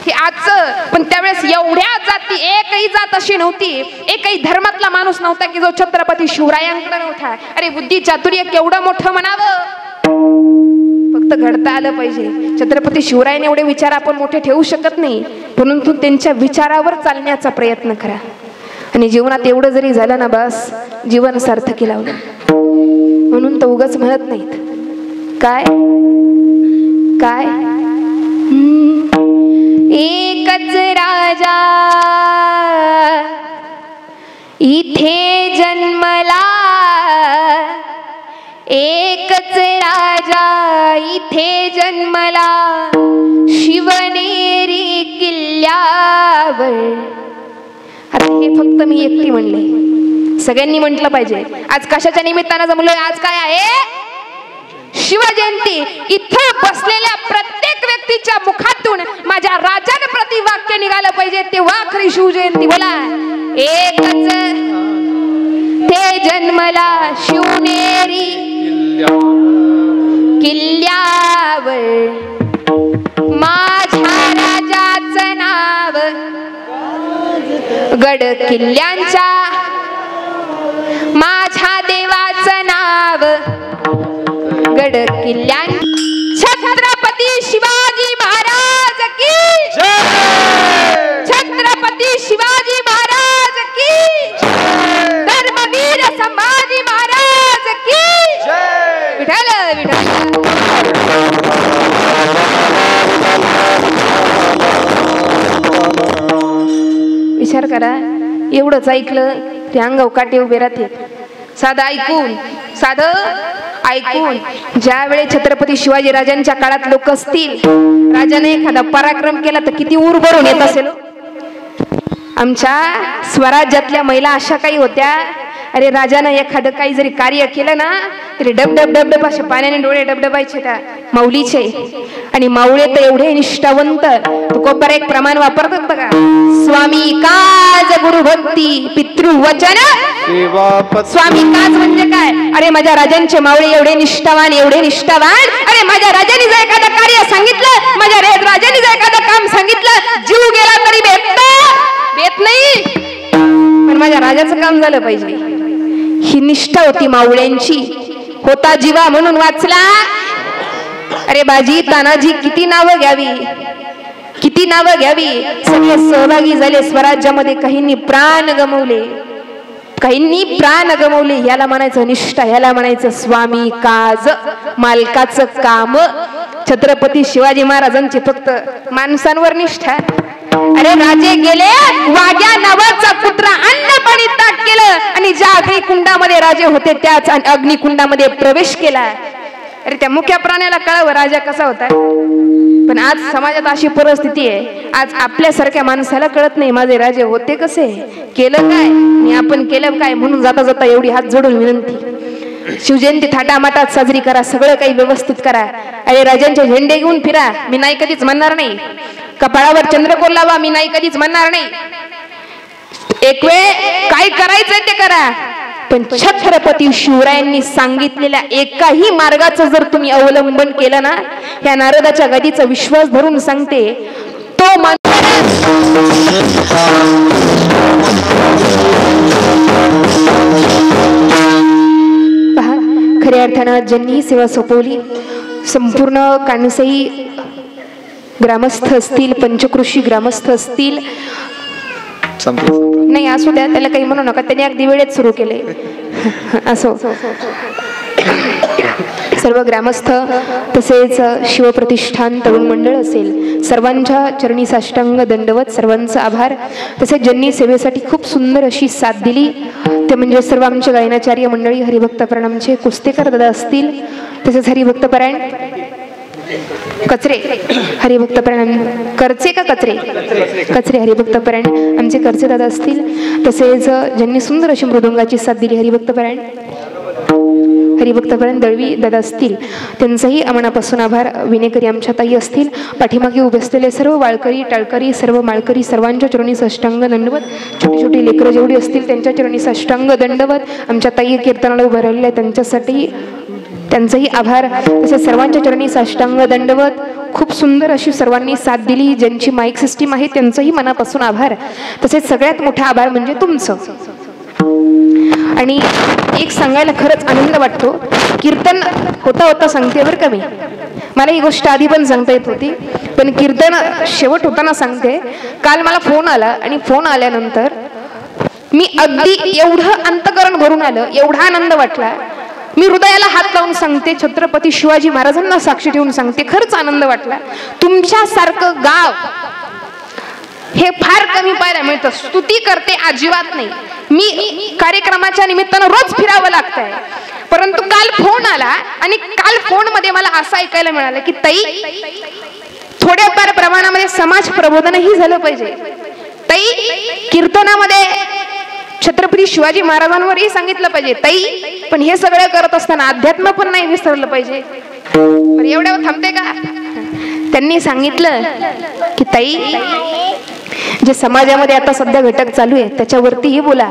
हे आजचं. पण त्यावेळेस एवढ्या जाती, एकही जात अशी नव्हती, एकही धर्मातला माणूस नव्हता की जो छत्रपती शिवरायांकडे नव्हता. अरे बुद्धी चातुर्य केवढं मोठं म्हणावं, फक्त घडता आलं पाहिजे. छत्रपती शिवरायांनी एवढे विचार आपण मोठे ठेवू शकत नाही, परंतु त्यांच्या विचारावर चालण्याचा प्रयत्न करा. आणि जीवनात एवढं जरी झालं ना बस जीवन सार्थकी लावलं. म्हणून तर उगाच म्हणत नाहीत काय काय एकच राजा इथे जन्मला, एकच राजा इथे जन्मला शिवनेरी किल्ल्यावर. आता हे फक्त मी एकटी म्हणले, सगळ्यांनी म्हटलं पाहिजे. आज कशाच्या निमित्तानं जमलोय? आज काय आहे? शिवजयंती. इथं बसलेल्या प्रत्येक व्यक्तीच्या मुखातून माझ्या राजांप्रती वाक्य निघालं पाहिजे, तेव्हा खरी शिवजयंती. बोला, एकच ते जन्मला शिवनेरी किल्ल्यावर, माझ्या राजाचं नाव गड किल्ल्यांच्या, माझ्या देवाचं नाव गड किल्ल्यां. छत्रपती शिवाजी महाराज की जय, छत्रपती शिवाजी महाराज की जय, धर्मवीर संभाजी महाराज की जय. विठ्ठल विठ्ठल. विचार करा, एवढंच ऐकलं ते अंगावर काटे उभे राहते. साधं ऐकून ज्या वेळेस छत्रपती शिवाजी राजांच्या काळात लोक असतील, राजाने एखादा पराक्रम केला तर किती ऊर भरून येत असेल. आमच्या स्वराज्यातल्या महिला अशा काही होत्या, अरे राजानं एखादं काही जरी कार्य केलं ना तरी डबडब डबडब असे पाण्याने डोळे डबडबायचे त्या माऊलीचे. आणि माऊळे तर एवढे निष्ठावंत, तुकोबर एक प्रमाण वापरतात बघा, स्वामी काज गुरुभक्ती पितृवचन स्वामी काज म्हणजे काय? अरे माझ्या राजांचे मावळे एवढे निष्ठावान, एवढे निष्ठावान. अरे माझ्या राजांनी जर एखादं कार्य सांगितलं, माझ्या राजांनी जर एखादं काम सांगितलं, जीव गेला तरी भेट नाही, पण माझ्या राजाचं काम झालं पाहिजे. ही निष्ठा होती मावळ्यांची. होता जीवा म्हणून वाचला. अरे बाजी तानाजी किती नावं घ्यावी, किती नावं घ्यावी. सगळे सहभागी झाले स्वराज्यामध्ये, काहींनी प्राण गमवले, काहींनी प्राण गमवले. याला म्हणायचं निष्ठा, याला म्हणायचं स्वामी काज, मालकाचं काम. छत्रपती शिवाजी महाराजांची फक्त माणसांवर निष्ठा. अरे राजे गेले, वाग्या नावाचा पुत्र अन्न पाणी ताक केलं आणि ज्या अग्निकुंडामध्ये राजे होते त्याच अग्निकुंडामध्ये प्रवेश केला. अरे त्या मुख्य प्राण्याला कळावं राजा कसा होता. पण आज समाजात अशी परिस्थिती आहे, आज आपल्यासारख्या माणसाला कळत नाही माझे राजे होते कसे, केलं काय आणि आपण केलं काय. म्हणून जाता जाता एवढी हात जोडून विनंती, शिवजयंती थाटामाटात साजरी करा, सगळं काही व्यवस्थित करा. अरे राजांचे झेंडे घेऊन फिरा, मी नाही कधीच म्हणणार नाही. कपाळावर चंद्रकोर लावा, मी नाही कधीच म्हणणार नाही. एक वेळ काय करायचंय ते करा, पण छत्रपती शिवरायांनी सांगितलेल्या एकाही मार्गाचं जर तुम्ही अवलंबन केलं ना, या नारदाच्या गादीचा विश्वास धरून सांगते, तो पहा खऱ्या अर्थानं ज्यांनी सेवा सोपवली, संपूर्ण कानसई ग्रामस्थ असतील, पंचकृषी ग्रामस्थ असतील, नाही असू द्या, त्याला काही म्हणू नका, त्यांनी अगदी वेळेत सुरू केले. असो सर्व ग्रामस्थ तसेच शिवप्रतिष्ठान तरुण मंडळ असेल, सर्वांच्या चरणी साष्टांग दंडवत, सर्वांचा आभार. तसेच ज्यांनी सेवेसाठी खूप सुंदर अशी साथ दिली ते म्हणजे सर्व आमचे गायनाचार्य मंडळी, हरिभक्त प्रणामचे कुस्तेकर दादा असतील, तसेच हरिभक्त परायण कचरे, हरिभक्त परायण करचे का कचरे, कचरे हरिभक्त परायण आमचे करचे दादा असतील. तसेच ज्यांनी सुंदर अशी मृदुंगाची साथ दिली, हरिभक्त परायण हरिभक्तगण दळवी दादा असतील त्यांचाही मनापासून आभार. विनेकरी आमच्या ताई असतील, पाठीमागे उभे असलेले सर्व वाळकरी टाळकरी सर्व माळकरी सर्वांच्या चरणी साष्टांग दंडवत. छोटी छोटी लेकरं जेवढी असतील त्यांच्या चरणी साष्टांग दंडवत. आमच्या ताई कीर्तनाला उभं राहिलेल्या त्यांच्यासाठी त्यांचाही आभार. तसेच सर्वांच्या चरणी साष्टांग दंडवत. खूप सुंदर अशी सर्वांनी साथ दिली. ज्यांची माईक सिस्टीम आहे त्यांचंही मनापासून आभार. तसेच सगळ्यात मोठा आभार म्हणजे तुमचं. आणि एक सांगायला खरंच आनंद वाटतो, कीर्तन होता होता सांगते बरं का मी, मला ही गोष्ट आधी पण सांगता येत होती पण कीर्तन शेवट होताना सांगते. काल मला फोन आला आणि फोन आल्यानंतर मी अगदी एवढं अंतकरण भरून आलं, एवढा आनंद वाटला. मी हृदयाला हात लावून सांगते, छत्रपती शिवाजी महाराजांना साक्षी ठेवून सांगते, खरंच आनंद वाटला. तुमच्यासारखं गाव हे फार कमी पाहायला मिळतं. स्तुती करते अजिबात नाही. मी कार्यक्रमाच्या निमित्तानं रोज फिरावं लागतंय, परंतु काल फोन आला आणि काल फोन मध्ये मला असं ऐकायला मिळालं की ताई थोड्याफार प्रमाणामध्ये समाज प्रबोधनही झालं पाहिजे. ताई कीर्तनामध्ये छत्रपती शिवाजी महाराजांवरही सांगितलं पाहिजे ताई, पण हे सगळं करत असताना अध्यात्म पण नाही विसरलं पाहिजे. पण एवढ्यावर थांबते का? त्यांनी सांगितलं की ताई जे समाजामध्ये आता सध्या घटक चालू आहे त्याच्यावरतीही बोला.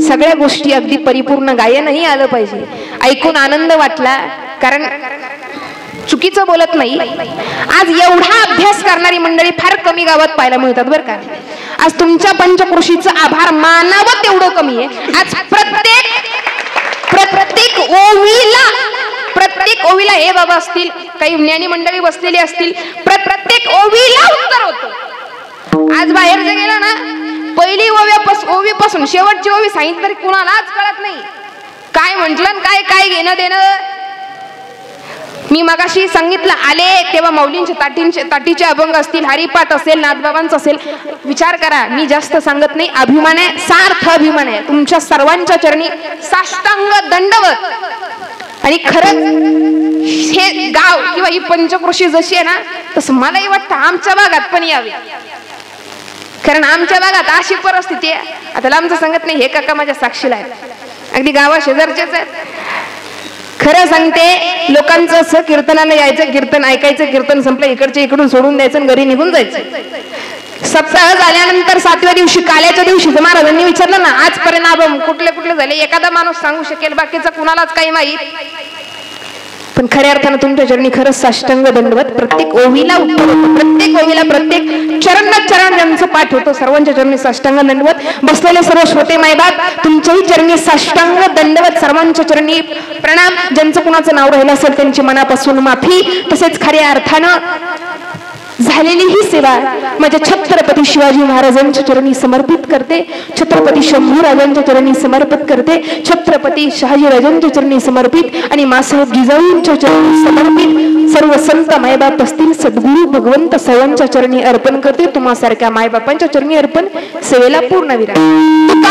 सगळ्या गोष्टी अगदी परिपूर्ण गायनही आलं पाहिजे. ऐकून आनंद वाटला, कारण चुकीचं बोलत नाही. आज एवढा अभ्यास करणारी मंडळी फार कमी गावात पाहायला मिळतात बरं का. आज तुमच्या पंचक्रोशीचं आभार मानावं तेवढं कमी आहे. आज प्रत्येक ओवीला हे बाबा असतील, काही ज्ञानी मंडळी बसलेली असतील, प्रत्येक ओवीला उत्तर होतं. आज बाहेर जे गेलं ना, पहिली ओवीपासून शेवटची ओवी सांगितलं तरी कुणालाच कळत नाही काय म्हटलं काय घेणं देणं. मी मगाशी सांगितलं आले तेव्हा माऊलींचे ताटीचे अभंग असतील, हरिपाठ असेल, नाथबाबांचं असेल. विचार करा, मी जास्त सांगत नाही. अभिमान आहे, सार्थ अभिमान आहे. तुमच्या सर्वांच्या चरणी साष्टांग दंडवत. आणि खरंच हे गाव किंवा ही पंचक्रोशी जशी आहे ना, तसं मलाही वाटतं आमच्या भागात पण यावे. कारण आमच्या भागात अशी परिस्थिती आहे, आता लांबचं सांगत नाही, हे काका माझ्या साक्षीला आहेत, अगदी गावा शेजारचेच आहेत. खरं सांगते, लोकांचं असं कीर्तनाला यायचं, कीर्तन ऐकायचं, कीर्तन संपलं इकडच्या इकडून सोडून द्यायचं आणि घरी निघून जायचं. सप्ताह झाल्यानंतर 7व्या दिवशी काल्याच्या दिवशी महाराजांनी विचारलं ना आजपर्यंत कुठले झाले, एखादा माणूस सांगू शकेल, बाकीचं कुणालाच काही माहित. पण खऱ्या अर्थानं तुमच्या चरणी खरंच साष्टांग दंडवत. प्रत्येक ओवीला उत्तर होतं, प्रत्येक ओवीला प्रत्येक चरण ज्यांचं पाठ होतं, सर्वांच्या चरणी साष्टांग दंडवत. बसलेले सर्व श्रोते मायबाप तुमच्याही चरणी साष्टांग दंडवत, सर्वांच्या चरणी प्रणाम. ज्यांचं कुणाचं नाव राहिलं असेल त्यांची मनापासून माफी. तसेच खऱ्या अर्थानं झालेली ही सेवा माझ्या छत्रपती शिवाजी महाराजांच्या चरणी समर्पित करते, छत्रपती शंभू राजांच्या चरणी समर्पित करते, छत्रपती शहाजी राजांच्या चरणी समर्पित आणि मासाहेब जिजाऊंच्या चरणी समर्पित. सर्व संत मायबाप असतील, सद्गुरू भगवंत सर्वांच्या चरणी अर्पण करते. तुम्हासारख्या मायबापांच्या चरणी अर्पण, सेवेला पूर्ण विराम.